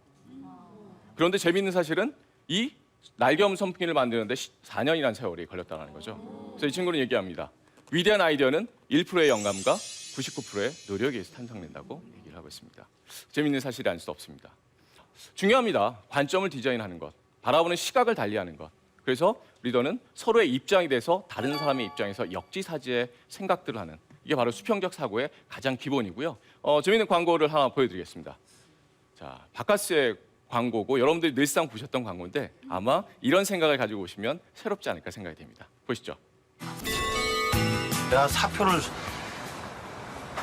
[SPEAKER 4] 그런데 재미있는 사실은 이 날개 없는 선풍기를 만드는데 4년이라는 세월이 걸렸다는 거죠. 그래서 이 친구는 얘기합니다. 위대한 아이디어는 1%의 영감과 99%의 노력에 의해서 탄생된다고 얘기를 하고 있습니다. 재미있는 사실이 아닐 수 없습니다. 중요합니다. 관점을 디자인하는 것, 바라보는 시각을 달리하는 것. 그래서 리더는 서로의 입장이 돼서 다른 사람의 입장에서 역지사지의 생각들을 하는, 이게 바로 수평적 사고의 가장 기본이고요. 재미있는 광고를 하나 보여드리겠습니다. 자, 바카스의 광고고 여러분들이 늘상 보셨던 광고인데 아마 이런 생각을 가지고 오시면 새롭지 않을까 생각이 됩니다. 보시죠.
[SPEAKER 5] 야, 사표를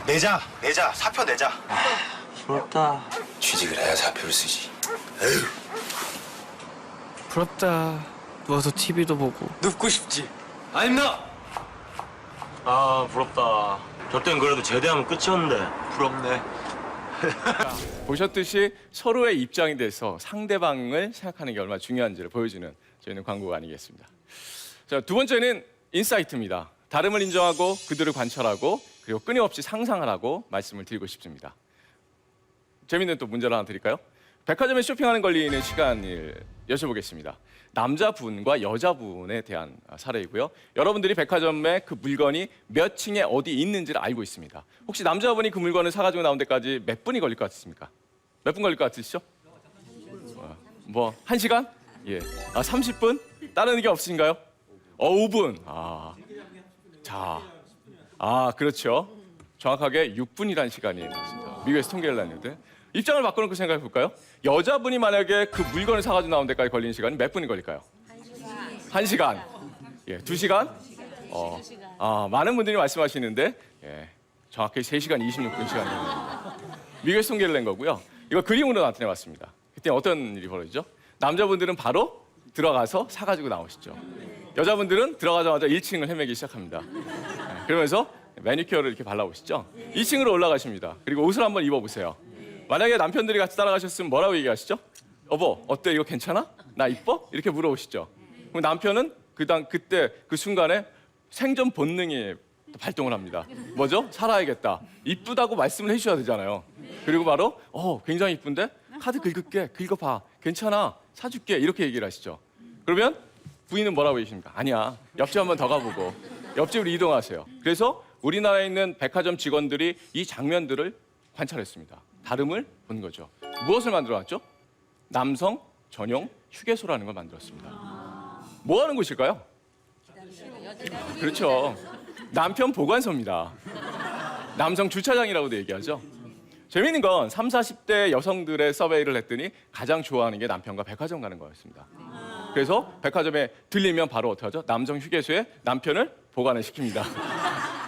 [SPEAKER 5] 내자, 사표 내자.
[SPEAKER 6] 부럽다.
[SPEAKER 5] 취직을 해야 사표를 쓰지.
[SPEAKER 6] 부럽다. 누워서 TV도 보고.
[SPEAKER 5] 눕고 싶지.
[SPEAKER 6] 아닙니다.
[SPEAKER 7] 아 부럽다. 저 땐 그래도 제대하면 끝이었는데.
[SPEAKER 5] 부럽네.
[SPEAKER 4] 보셨듯이 서로의 입장이 돼서 상대방을 생각하는 게 얼마나 중요한지를 보여주는 저희는 광고가 아니겠습니다. 자, 두 번째는 인사이트입니다. 다름을 인정하고 그들을 관찰하고 그리고 끊임없이 상상하라고 말씀을 드리고 싶습니다. 재밌는 또 문제를 하나 드릴까요? 백화점에 쇼핑하는 걸리는 시간을 여쭤보겠습니다. 남자분과 여자분에 대한 사례이고요. 여러분들이 백화점에 그 물건이 몇 층에 어디 있는지를 알고 있습니다. 혹시 남자분이 그 물건을 사가지고 나온 데까지 몇 분이 걸릴 것 같으십니까? 몇 분 걸릴 것 같으시죠? 뭐 1시간? 예. 30분? 다른 의견 없으신가요? 5분. 그렇죠. 정확하게 6분이라는 시간이 있습니다. 미국에서 통계를 했는데 입장을 바꿔놓고 생각해 볼까요? 여자분이 만약에 그 물건을 사가지고 나온 데까지 걸리는 시간이 몇 분이 걸릴까요? 1시간. 예, 2시간? 많은 분들이 말씀하시는데 예, 정확히 3시간 26분 시간입니다. 미국에서 통계를 낸 거고요. 이거 그림으로 나타내봤습니다. 그때 어떤 일이 벌어지죠? 남자분들은 바로 들어가서 사가지고 나오시죠. 여자분들은 들어가자마자 1층을 헤매기 시작합니다. 예, 그러면서 매니큐어를 이렇게 발라보시죠. 2층으로 올라가십니다. 그리고 옷을 한번 입어보세요. 만약에 남편들이 같이 따라가셨으면 뭐라고 얘기하시죠? 여보, 어때? 이거 괜찮아? 나 이뻐? 이렇게 물어보시죠. 그럼 남편은 그때 그 순간에 생존 본능이 발동을 합니다. 뭐죠? 살아야겠다. 이쁘다고 말씀을 해주셔야 되잖아요. 그리고 바로 굉장히 이쁜데? 카드 긁을게. 긁어봐. 괜찮아. 사줄게. 이렇게 얘기를 하시죠. 그러면 부인은 뭐라고 얘기하십니까? 아니야. 옆집 한번 더 가보고. 옆집으로 이동하세요. 그래서 우리나라에 있는 백화점 직원들이 이 장면들을 관찰했습니다. 다름을 본 거죠. 무엇을 만들어놨죠? 남성 전용 휴게소라는 걸 만들었습니다. 뭐 하는 곳일까요? 그렇죠. 남편 보관소입니다. 남성 주차장이라고도 얘기하죠. 재미있는 건 30, 40대 여성들의 서베이를 했더니 가장 좋아하는 게 남편과 백화점 가는 거였습니다. 그래서 백화점에 들리면 바로 어떻게 하죠? 남성 휴게소에 남편을 보관을 시킵니다.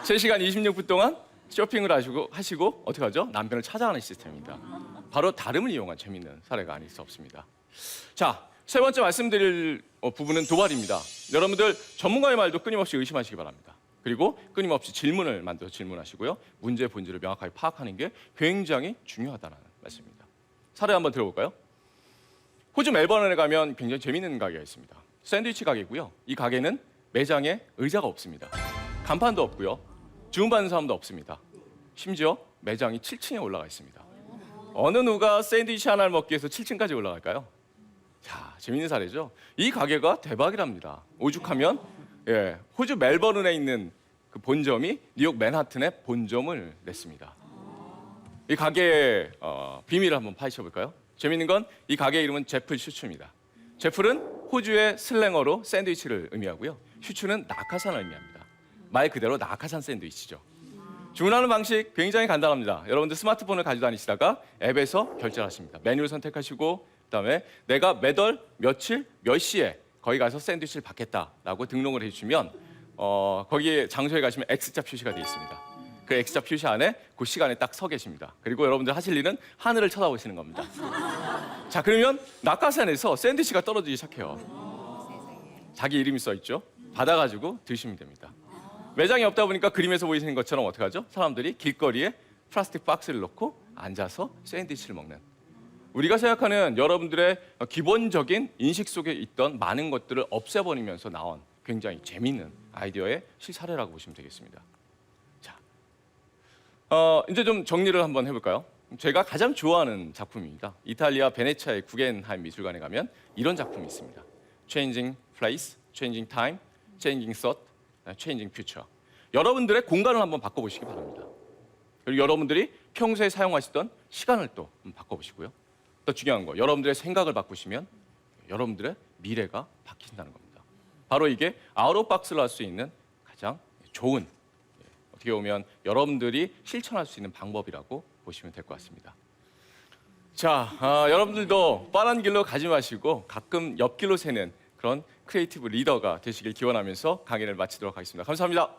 [SPEAKER 4] 3시간 26분 동안 쇼핑을 하시고 어떻게 하죠? 남편을 찾아가는 시스템입니다. 바로 다름을 이용한 재미있는 사례가 아닐 수 없습니다. 자, 세 번째 말씀드릴 부분은 도발입니다. 여러분들 전문가의 말도 끊임없이 의심하시기 바랍니다. 그리고 끊임없이 질문을 만들어서 질문하시고요. 문제의 본질을 명확하게 파악하는 게 굉장히 중요하다는 말씀입니다. 사례 한번 들어볼까요? 호주 멜버른에 가면 굉장히 재미있는 가게가 있습니다. 샌드위치 가게고요. 이 가게는 매장에 의자가 없습니다. 간판도 없고요. 주문받는 사람도 없습니다. 심지어 매장이 7층에 올라가 있습니다. 어느 누가 샌드위치 하나를 먹기 위해서 7층까지 올라갈까요? 자, 재미있는 사례죠. 이 가게가 대박이랍니다. 오죽하면 호주 멜버른에 있는 그 본점이 뉴욕 맨하튼에 본점을 냈습니다. 이 가게의 비밀을 한번 파헤쳐 볼까요? 재미있는 건 이 가게 이름은 제플 슈츠입니다. 제플은 호주의 슬랭어로 샌드위치를 의미하고요. 슈츠는 낙하산을 의미합니다. 말 그대로 낙하산 샌드위치죠. 주문하는 방식 굉장히 간단합니다. 여러분들 스마트폰을 가지고 다니시다가 앱에서 결제를 하십니다. 메뉴를 선택하시고 그다음에 내가 몇 월, 며칠, 몇 시에 거기 가서 샌드위치를 받겠다라고 등록을 해주시면 거기에 장소에 가시면 X자 표시가 되어 있습니다. 그 X자 표시 안에 그 시간에 딱 서 계십니다. 그리고 여러분들 하실 일은 하늘을 쳐다보시는 겁니다. 자, 그러면 낙하산에서 샌드위치가 떨어지기 시작해요. 자기 이름이 써 있죠. 받아가지고 드시면 됩니다. 매장이 없다 보니까 그림에서 보이시는 것처럼 어떻게 하죠? 사람들이 길거리에 플라스틱 박스를 놓고 앉아서 샌드위치를 먹는. 우리가 생각하는 여러분들의 기본적인 인식 속에 있던 많은 것들을 없애버리면서 나온 굉장히 재미있는 아이디어의 실사례라고 보시면 되겠습니다. 자, 이제 좀 정리를 한번 해볼까요? 제가 가장 좋아하는 작품입니다. 이탈리아 베네치아의 구겐하임 미술관에 가면 이런 작품이 있습니다. Changing Place, Changing Time, Changing Thought, Changing Future. 여러분들의 공간을 한번 바꿔보시기 바랍니다. 그리고 여러분들이 평소에 사용하시던 시간을 또 바꿔보시고요. 더 중요한 거, 여러분들의 생각을 바꾸시면 여러분들의 미래가 바뀐다는 겁니다. 바로 이게 아웃 오브 박스를 할 수 있는 가장 좋은, 어떻게 보면 여러분들이 실천할 수 있는 방법이라고 보시면 될 것 같습니다. 자, 여러분들도 뻔한 길로 가지 마시고 가끔 옆길로 새는 그런 크리에이티브 리더가 되시길 기원하면서 강의를 마치도록 하겠습니다. 감사합니다.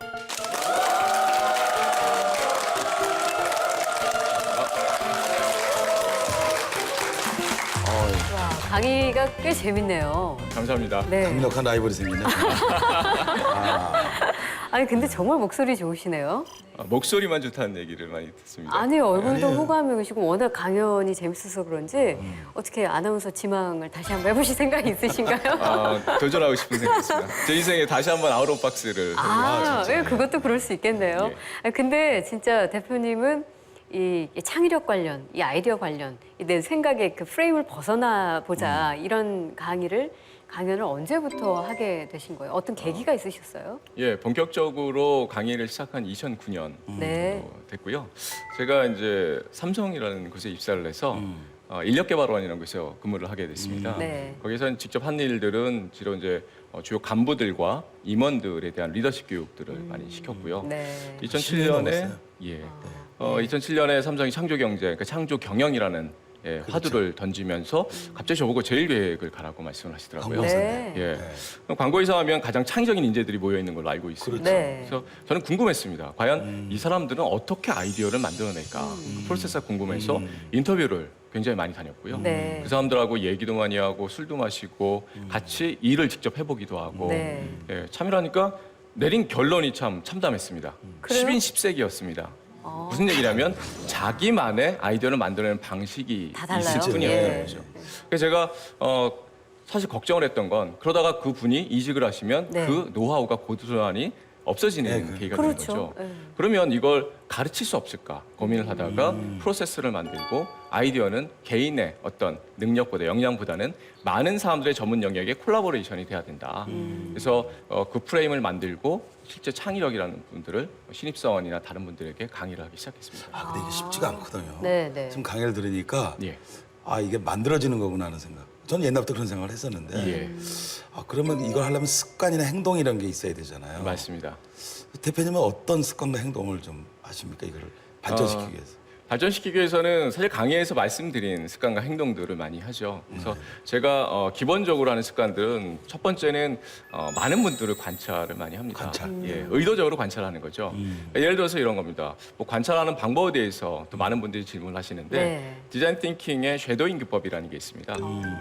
[SPEAKER 1] 와, 강의가 꽤 재밌네요.
[SPEAKER 4] 감사합니다.
[SPEAKER 1] 네.
[SPEAKER 2] 강력한 라이벌이 생겼네.
[SPEAKER 1] 아니 근데 정말 목소리 좋으시네요.
[SPEAKER 4] 목소리만 좋다는 얘기를 많이 듣습니다.
[SPEAKER 1] 아니 얼굴도
[SPEAKER 2] 아니에요.
[SPEAKER 1] 호감이시고 워낙 강연이 재밌어서 그런지 어떻게 아나운서 지망을 다시 한번 해보실 생각이 있으신가요?
[SPEAKER 4] 도전하고 싶은 생각이 있습니다. 제 인생에 다시 한번 아웃 오브 박스를
[SPEAKER 1] 예, 그것도 그럴 수 있겠네요.
[SPEAKER 4] 예.
[SPEAKER 1] 아니, 근데 진짜 대표님은 이 창의력 관련, 이 아이디어 관련, 내 생각의 그 프레임을 벗어나 보자 이런 강연을 언제부터 하게 되신 거예요? 어떤 계기가 있으셨어요?
[SPEAKER 4] 예, 본격적으로 강의를 시작한 2009년
[SPEAKER 1] 네.
[SPEAKER 4] 됐고요. 제가 이제 삼성이라는 곳에 입사를 해서 인력개발원이라는 곳에서 근무를 하게 됐습니다.
[SPEAKER 1] 네.
[SPEAKER 4] 거기서 직접 한 일들은 주로 이제 주요 간부들과 임원들에 대한 리더십 교육들을 많이 시켰고요.
[SPEAKER 1] 네.
[SPEAKER 4] 2007년에
[SPEAKER 2] 넘었어요.
[SPEAKER 4] 2007년에 삼성이 창조경제, 그러니까 창조경영이라는 화두를 던지면서 갑자기 저보고 제일 계획을 가라고 말씀을 하시더라고요.
[SPEAKER 1] 네.
[SPEAKER 4] 예. 그럼 광고회사 하면 가장 창의적인 인재들이 모여 있는 걸로 알고 있습니다.
[SPEAKER 1] 그렇죠. 네.
[SPEAKER 4] 그래서 저는 궁금했습니다. 과연 이 사람들은 어떻게 아이디어를 만들어낼까? 그 프로세스가 궁금해서 인터뷰를 굉장히 많이 다녔고요.
[SPEAKER 1] 네.
[SPEAKER 4] 그 사람들하고 얘기도 많이 하고 술도 마시고 같이 일을 직접 해보기도 하고
[SPEAKER 1] 네.
[SPEAKER 4] 예, 참여를 하니까 내린 결론이 참 참담했습니다.
[SPEAKER 1] 그래요?
[SPEAKER 4] 10인 10색이었습니다. 무슨 얘기냐면 자기만의 아이디어를 만들어내는 방식이
[SPEAKER 1] 다 달라요?
[SPEAKER 4] 있을 뿐이었던
[SPEAKER 1] 예.
[SPEAKER 4] 거죠. 그래서 제가 사실 걱정을 했던 건 그러다가 그 분이 이직을 하시면
[SPEAKER 1] 네.
[SPEAKER 4] 그 노하우가 고스란히 없어지는 계기가 되는
[SPEAKER 1] 그렇죠.
[SPEAKER 4] 거죠.
[SPEAKER 1] 네.
[SPEAKER 4] 그러면 이걸 가르칠 수 없을까 고민을 하다가 프로세스를 만들고 아이디어는 개인의 어떤 능력보다 역량보다는 많은 사람들의 전문 영역에 콜라보레이션이 돼야 된다. 그래서 그 프레임을 만들고 실제 창의력이라는 분들을 신입사원이나 다른 분들에게 강의를 하기 시작했습니다.
[SPEAKER 2] 아, 근데 이게 쉽지가 않거든요.
[SPEAKER 1] 네, 네.
[SPEAKER 2] 지금 강의를 들으니까
[SPEAKER 4] 예.
[SPEAKER 2] 아, 이게 만들어지는 거구나 하는 생각. 저는 옛날부터 그런 생각을 했었는데
[SPEAKER 4] 예.
[SPEAKER 2] 아, 그러면 이걸 하려면 습관이나 행동 이런 게 있어야 되잖아요.
[SPEAKER 4] 맞습니다.
[SPEAKER 2] 대표님은 어떤 습관과 행동을 좀 하십니까? 이걸 발전시키기 위해서.
[SPEAKER 4] 발전시키기 위해서는 사실 강의에서 말씀드린 습관과 행동들을 많이 하죠. 그래서 제가 기본적으로 하는 습관들은 첫 번째는 많은 분들을 관찰을 많이 합니다.
[SPEAKER 2] 관찰.
[SPEAKER 4] 예, 의도적으로 관찰하는 거죠. 예를 들어서 이런 겁니다. 뭐 관찰하는 방법에 대해서 또 많은 분들이 질문을 하시는데
[SPEAKER 1] 네.
[SPEAKER 4] 디자인 띵킹의 쉐도잉 기법이라는 게 있습니다.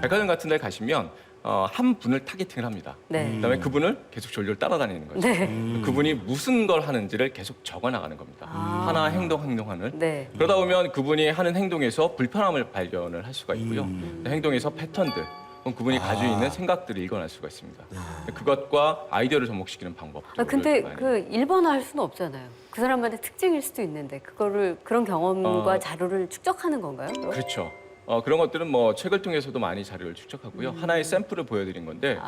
[SPEAKER 4] 백화점 같은 데 가시면 한 분을 타겟팅을 합니다.
[SPEAKER 1] 네.
[SPEAKER 4] 그다음에 그분을 계속 졸졸 따라다니는 거죠.
[SPEAKER 1] 네.
[SPEAKER 4] 그분이 무슨 걸 하는지를 계속 적어 나가는 겁니다. 하나 행동하는.
[SPEAKER 1] 네.
[SPEAKER 4] 그러다 보면 그분이 하는 행동에서 불편함을 발견을 할 수가 있고요. 행동에서 패턴들, 그럼 그분이 가지고 있는 생각들을 읽어낼 수가 있습니다. 그것과 아이디어를 접목시키는 방법.
[SPEAKER 1] 근데 그 일본화할 수는 없잖아요. 그 사람만의 특징일 수도 있는데 그거를 그런 경험과 자료를 축적하는 건가요? 그럼?
[SPEAKER 4] 그렇죠. 그런 것들은 뭐 책을 통해서도 많이 자료를 축적하고요. 하나의 샘플을 보여드린 건데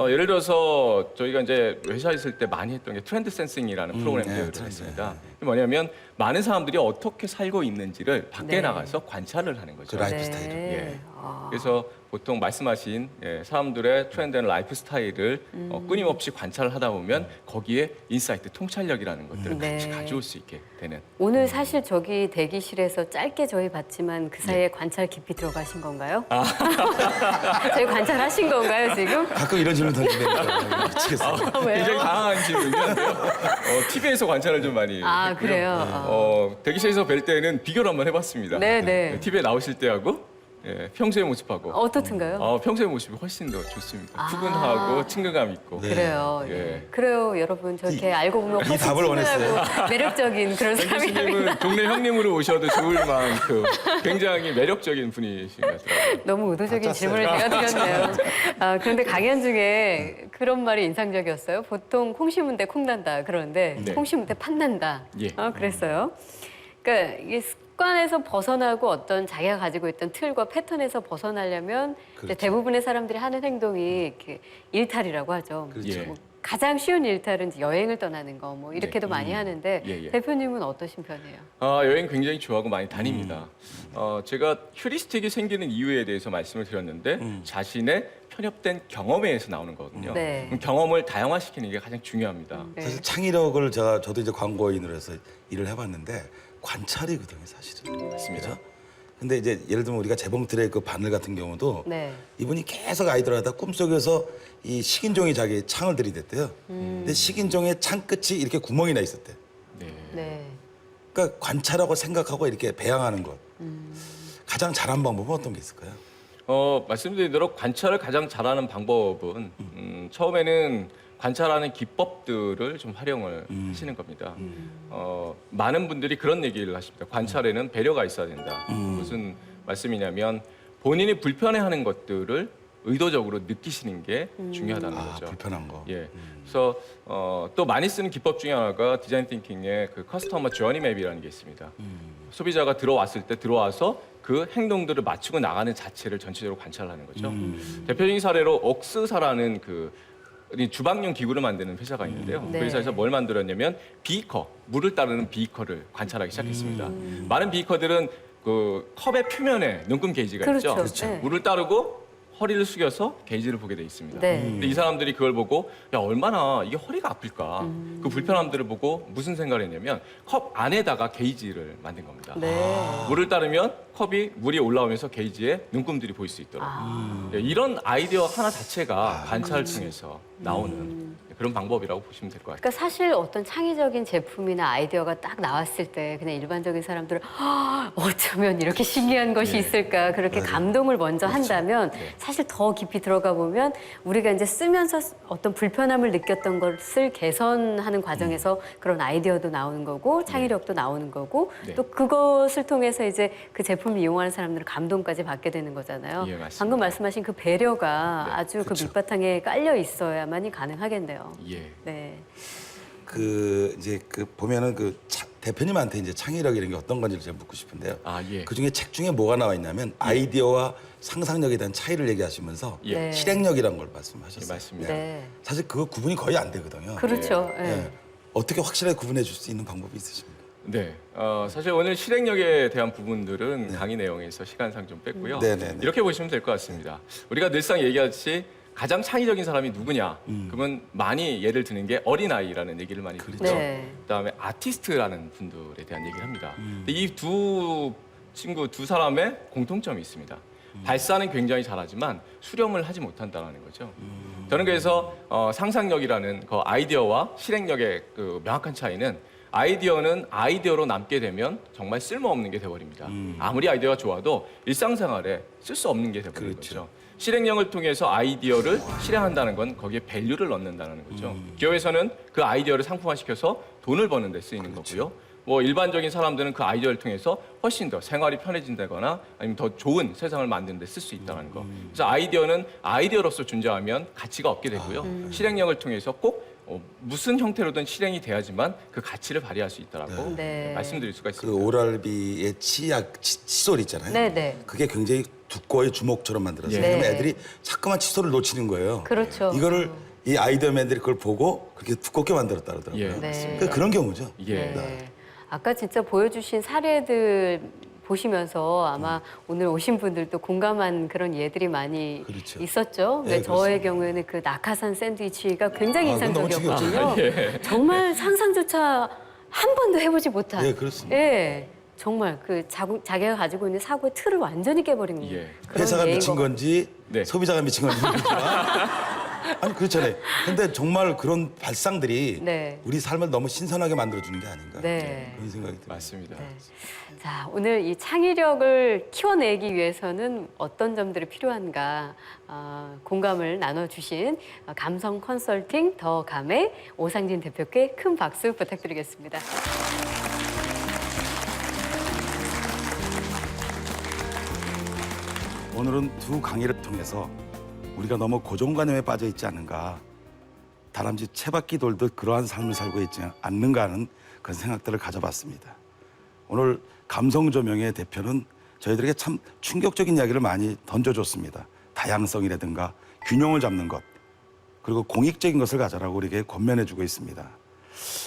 [SPEAKER 4] 예를 들어서 저희가 이제 회사에 있을 때 많이 했던 게 트렌드 센싱이라는 프로그램들을
[SPEAKER 2] 트렌드,
[SPEAKER 4] 했습니다. 이게 뭐냐면 많은 사람들이 어떻게 살고 있는지를 밖에
[SPEAKER 1] 네.
[SPEAKER 4] 나가서 관찰을 하는 거죠.
[SPEAKER 2] 그 라이프 스타일을.
[SPEAKER 4] 예. 그래서 보통 말씀하신 사람들의 트렌드나 라이프 스타일을 끊임없이 관찰을 하다 보면 거기에 인사이트, 통찰력이라는 것들을 같이
[SPEAKER 1] 네.
[SPEAKER 4] 가져올 수 있게 되는.
[SPEAKER 1] 오늘 사실 저기 대기실에서 짧게 저희 봤지만 그 사이에 관찰 깊이 들어가신 건가요? 저희 관찰하신 건가요 지금?
[SPEAKER 2] 가끔 이런 질문 던지니까 미치겠어요.
[SPEAKER 4] 굉장히 다양한 질문인데요. TV에서 관찰을 좀 많이
[SPEAKER 1] 아
[SPEAKER 4] 했고요.
[SPEAKER 1] 그래요?
[SPEAKER 4] 대기실에서 뵐 때는 비교를 한번 해봤습니다.
[SPEAKER 1] 네네.
[SPEAKER 4] TV에 나오실 때하고 평소의 모습하고
[SPEAKER 1] 어떻든가요?
[SPEAKER 4] 평소의 모습이 훨씬 더 좋습니다. 푸근하고 친근감 있고.
[SPEAKER 1] 그래요.
[SPEAKER 4] 예.
[SPEAKER 1] 그래요, 여러분. 저렇게 알고 보면 훨씬
[SPEAKER 2] 답을 원했어요.
[SPEAKER 1] 친근하고 매력적인 그런 사람이
[SPEAKER 4] 교수님은 동네 형님으로 오셔도 좋을 만큼 굉장히 매력적인 분이신 것 같더라고요.
[SPEAKER 1] 너무 의도적인 질문을 제가 드렸네요. 그런데 강연 중에 그런 말이 인상적이었어요. 보통 콩 심은 데 콩 난다 그러는데
[SPEAKER 4] 네.
[SPEAKER 1] 콩 심은 데 팥 난다.
[SPEAKER 4] 예.
[SPEAKER 1] 그랬어요. 그러니까 이게 습관에서 벗어나고 어떤 자기가 가지고 있던 틀과 패턴에서 벗어나려면 이제
[SPEAKER 2] 그렇죠.
[SPEAKER 1] 대부분의 사람들이 하는 행동이 이렇게 일탈이라고 하죠.
[SPEAKER 2] 그렇죠.
[SPEAKER 4] 예.
[SPEAKER 1] 뭐 가장 쉬운 일탈은 이제 여행을 떠나는 거 뭐 이렇게도 많이 하는데
[SPEAKER 4] 예, 예.
[SPEAKER 1] 대표님은 어떠신 편이에요?
[SPEAKER 4] 여행 굉장히 좋아하고 많이 다닙니다. 제가 휴리스틱이 생기는 이유에 대해서 말씀을 드렸는데 자신의 편협된 경험에 의해서 나오는 거거든요.
[SPEAKER 1] 네.
[SPEAKER 4] 그럼 경험을 다양화시키는 게 가장 중요합니다.
[SPEAKER 1] 네.
[SPEAKER 2] 사실 창의력을 저도 이제 광고인으로 해서 일을 해봤는데 관찰이거든요, 사실은.
[SPEAKER 4] 맞습니다.
[SPEAKER 2] 그죠? 근데 이제 예를 들면 우리가 재봉틀의 그 바늘 같은 경우도
[SPEAKER 1] 네.
[SPEAKER 2] 이분이 계속 아이디어를 하다 꿈속에서 이 식인종이 자기 창을 들이댔대요. 근데 식인종의 창 끝이 이렇게 구멍이 나 있었대.
[SPEAKER 4] 네.
[SPEAKER 1] 네.
[SPEAKER 2] 그러니까 관찰하고 생각하고 이렇게 배양하는 것. 가장 잘한 방법은 어떤 게 있을까요?
[SPEAKER 4] 말씀드린 대로 관찰을 가장 잘하는 방법은 처음에는 관찰하는 기법들을 좀 활용을 하시는 겁니다. 많은 분들이 그런 얘기를 하십니다. 관찰에는 배려가 있어야 된다. 무슨 말씀이냐면 본인이 불편해하는 것들을 의도적으로 느끼시는 게 중요하다는 거죠.
[SPEAKER 2] 불편한 거.
[SPEAKER 4] 예. 그래서 또 많이 쓰는 기법 중에 하나가 디자인 띵킹의 그 커스터머 저니 맵이라는 게 있습니다. 소비자가 들어왔을 때 들어와서 그 행동들을 맞추고 나가는 자체를 전체적으로 관찰하는 거죠. 대표적인 사례로 옥스사라는 이 주방용 기구를 만드는 회사가 있는데요.
[SPEAKER 1] 네.
[SPEAKER 4] 그 회사에서 뭘 만들었냐면 비커, 물을 따르는 비커를 관찰하기 시작했습니다. 많은 비커들은 그 컵의 표면에 눈금 게이지가
[SPEAKER 1] 그렇죠.
[SPEAKER 4] 있죠.
[SPEAKER 1] 그렇죠. 네.
[SPEAKER 4] 물을 따르고 허리를 숙여서 게이지를 보게 돼 있습니다.
[SPEAKER 1] 네.
[SPEAKER 4] 근데 이 사람들이 그걸 보고 야 얼마나 이게 허리가 아플까 그 불편함들을 보고 무슨 생각을 했냐면 컵 안에다가 게이지를 만든 겁니다.
[SPEAKER 1] 네.
[SPEAKER 4] 물을 따르면 컵이 물이 올라오면서 게이지에 눈금들이 보일 수 있도록 네, 이런 아이디어 하나 자체가 관찰을 통해서 나오는 그런 방법이라고 보시면 될 것 같아요.
[SPEAKER 1] 그러니까 사실 어떤 창의적인 제품이나 아이디어가 딱 나왔을 때 그냥 일반적인 사람들은 어쩌면 이렇게 신기한 것이 있을까 그렇게 감동을 먼저 한다면 사실 더 깊이 들어가 보면 우리가 이제 쓰면서 어떤 불편함을 느꼈던 것을 개선하는 과정에서 그런 아이디어도 나오는 거고 창의력도 나오는 거고
[SPEAKER 4] 네.
[SPEAKER 1] 또 그것을 통해서 이제 그 제품을 이용하는 사람들은 감동까지 받게 되는 거잖아요.
[SPEAKER 4] 예, 맞습니다.
[SPEAKER 1] 방금 말씀하신 그 배려가
[SPEAKER 4] 네,
[SPEAKER 1] 아주 그 밑바탕에 깔려 있어야만이 가능하겠네요.
[SPEAKER 4] 예.
[SPEAKER 1] 네.
[SPEAKER 2] 그 이제 그 보면은 그 대표님한테 이제 창의력 이런 게 어떤 건지를 제가 묻고 싶은데요.
[SPEAKER 4] 아, 예.
[SPEAKER 2] 그 중에 책 중에 뭐가 나와 있냐면 아이디어와 상상력에 대한 차이를 얘기하시면서
[SPEAKER 4] 예.
[SPEAKER 1] 네.
[SPEAKER 2] 실행력이라는 걸 말씀하셨어요.
[SPEAKER 4] 예, 맞습니다.
[SPEAKER 1] 네.
[SPEAKER 2] 사실 그거 구분이 거의 안 되거든요.
[SPEAKER 1] 그렇죠. 예.
[SPEAKER 2] 예. 어떻게 확실하게 구분해 줄 수 있는 방법이 있으십니까?
[SPEAKER 4] 네, 사실 오늘 실행력에 대한 부분들은 강의 내용에서 시간상 좀 뺐고요.
[SPEAKER 2] 네네네.
[SPEAKER 4] 이렇게 보시면 될 것 같습니다. 우리가 늘상 얘기하듯이 가장 창의적인 사람이 누구냐? 그러면 많이 예를 드는 게 어린아이라는 얘기를 많이 듣죠.
[SPEAKER 1] 네.
[SPEAKER 4] 그다음에 아티스트라는 분들에 대한 얘기를 합니다. 이 두 친구 두 사람의 공통점이 있습니다. 발사는 굉장히 잘하지만 수렴을 하지 못한다는 거죠. 저는 그래서 상상력이라는 그 아이디어와 실행력의 그 명확한 차이는 아이디어는 아이디어로 남게 되면 정말 쓸모없는 게 돼버립니다. 아무리 아이디어가 좋아도 일상생활에 쓸 수 없는 게 돼버리는
[SPEAKER 2] 그렇죠.
[SPEAKER 4] 거죠. 실행력을 통해서 아이디어를 실행한다는 건 거기에 밸류를 넣는다는 거죠. 기업에서는 그 아이디어를 상품화시켜서 돈을 버는 데 쓰이는 거고요. 뭐 일반적인 사람들은 그 아이디어를 통해서 훨씬 더 생활이 편해진다거나 아니면 더 좋은 세상을 만드는 데 쓸 수 있다는 거. 그래서 아이디어는 아이디어로서 존재하면 가치가 없게 되고요. 실행력을 통해서 꼭 무슨 형태로든 실행이 돼야지만 그 가치를 발휘할 수 있다라고
[SPEAKER 1] 네.
[SPEAKER 4] 말씀드릴 수가
[SPEAKER 2] 그
[SPEAKER 4] 있습니다.
[SPEAKER 2] 오랄비의 칫솔 있잖아요.
[SPEAKER 1] 네네.
[SPEAKER 2] 그게 굉장히 두꺼워의 주먹처럼 만들었어요.
[SPEAKER 4] 예.
[SPEAKER 2] 그러면
[SPEAKER 1] 네.
[SPEAKER 2] 애들이 자꾸만 칫솔을 놓치는 거예요.
[SPEAKER 1] 그렇죠.
[SPEAKER 2] 이거를 이 아이디어맨들이 그걸 보고 그렇게 두껍게 만들었다 그러더라고요.
[SPEAKER 4] 예,
[SPEAKER 1] 네.
[SPEAKER 4] 맞습니다.
[SPEAKER 2] 그런 경우죠.
[SPEAKER 4] 예.
[SPEAKER 1] 네. 아까 진짜 보여주신 사례들 보시면서 아마 오늘 오신 분들도 공감한 그런 예들이 많이
[SPEAKER 2] 그렇죠.
[SPEAKER 1] 있었죠.
[SPEAKER 2] 네,
[SPEAKER 1] 저의 경우에는 그 낙하산 샌드위치가 굉장히
[SPEAKER 2] 그건 너무
[SPEAKER 1] 인상적이었거든요. 정말 상상조차 한 번도 해보지 못한.
[SPEAKER 2] 예, 그렇습니다.
[SPEAKER 1] 예, 정말 그 자기가 가지고 있는 사고의 틀을 완전히 깨버린
[SPEAKER 4] 예.
[SPEAKER 1] 그런
[SPEAKER 2] 회사가
[SPEAKER 1] 예인
[SPEAKER 2] 미친
[SPEAKER 1] 것
[SPEAKER 2] 건지
[SPEAKER 4] 네.
[SPEAKER 2] 소비자가 미친 건지 모르겠지만 아니 그렇잖아요. 근데 정말 그런 발상들이
[SPEAKER 1] 네.
[SPEAKER 2] 우리 삶을 너무 신선하게 만들어주는 게 아닌가
[SPEAKER 1] 네.
[SPEAKER 2] 그런 생각이 들어요.
[SPEAKER 4] 맞습니다.
[SPEAKER 1] 네. 자, 오늘 이 창의력을 키워내기 위해서는 어떤 점들이 필요한가 공감을 나눠주신 감성 컨설팅 더 감의 오상진 대표께 큰 박수 부탁드리겠습니다.
[SPEAKER 2] 오늘은 두 강의를 통해서 우리가 너무 고정관념에 빠져 있지 않은가, 다람쥐 채바퀴 돌듯 그러한 삶을 살고 있지 않는가 하는 그런 생각들을 가져봤습니다. 오늘 감성조명의 대표는 저희들에게 참 충격적인 이야기를 많이 던져줬습니다. 다양성이라든가 균형을 잡는 것, 그리고 공익적인 것을 가져라고 우리에게 권면해주고 있습니다.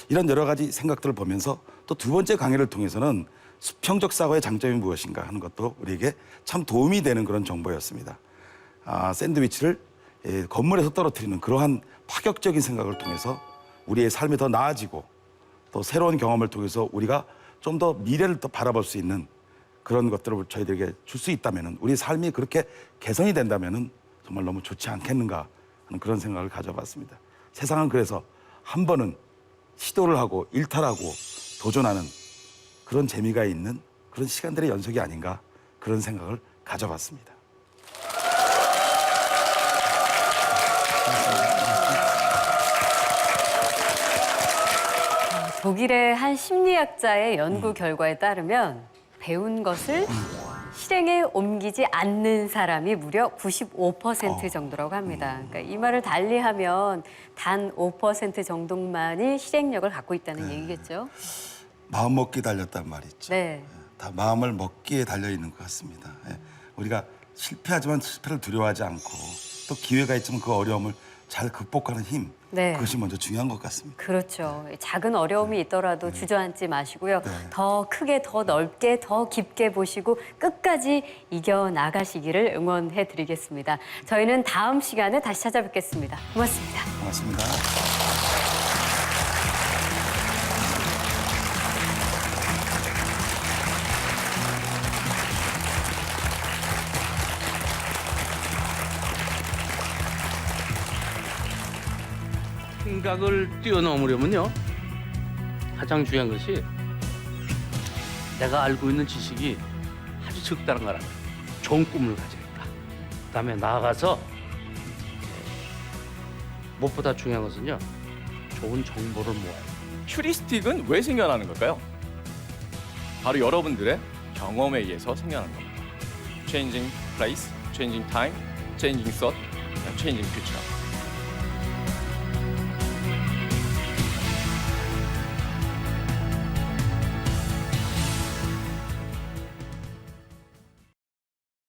[SPEAKER 2] 이런 여러 가지 생각들을 보면서 또 두 번째 강의를 통해서는 수평적 사고의 장점이 무엇인가 하는 것도 우리에게 참 도움이 되는 그런 정보였습니다. 샌드위치를 건물에서 떨어뜨리는 그러한 파격적인 생각을 통해서 우리의 삶이 더 나아지고 또 새로운 경험을 통해서 우리가 좀 더 미래를 더 바라볼 수 있는 그런 것들을 저희들에게 줄 수 있다면, 우리 삶이 그렇게 개선이 된다면 정말 너무 좋지 않겠는가 하는 그런 생각을 가져봤습니다. 세상은 그래서 한 번은 시도를 하고 일탈하고 도전하는 그런 재미가 있는 그런 시간들의 연속이 아닌가 그런 생각을 가져봤습니다.
[SPEAKER 1] 독일의 한 심리학자의 연구 결과에 따르면 배운 것을 실행에 옮기지 않는 사람이 무려 95% 정도라고 합니다. 그러니까 이 말을 달리하면 단 5% 정도만이 실행력을 갖고 있다는 얘기겠죠.
[SPEAKER 2] 마음 먹기 달렸단 말이 있죠.
[SPEAKER 1] 네.
[SPEAKER 2] 다 마음을 먹기에 달려 있는 것 같습니다. 우리가 실패하지만 실패를 두려워하지 않고 또 기회가 있지만 그 어려움을 잘 극복하는 힘,
[SPEAKER 1] 네.
[SPEAKER 2] 그것이 먼저 중요한 것 같습니다.
[SPEAKER 1] 그렇죠. 작은 어려움이 있더라도 주저앉지 마시고요.
[SPEAKER 2] 네.
[SPEAKER 1] 더 크게, 더 넓게, 더 깊게 보시고 끝까지 이겨나가시기를 응원해드리겠습니다. 저희는 다음 시간에 다시 찾아뵙겠습니다. 고맙습니다.
[SPEAKER 2] 고맙습니다.
[SPEAKER 3] 생각을 뛰어넘으려면요 가장 중요한 것이 내가 알고 있는 지식이 아주 적다는 거라. 좋은 꿈을 가지겠다. 그다음에 나아가서 무엇보다 중요한 것은요 좋은 정보를 모아요.
[SPEAKER 4] 휴리스틱은 왜 생겨나는 걸까요? 바로 여러분들의 경험에 의해서 생겨나는 겁니다. Changing place, changing time, changing thought, changing future.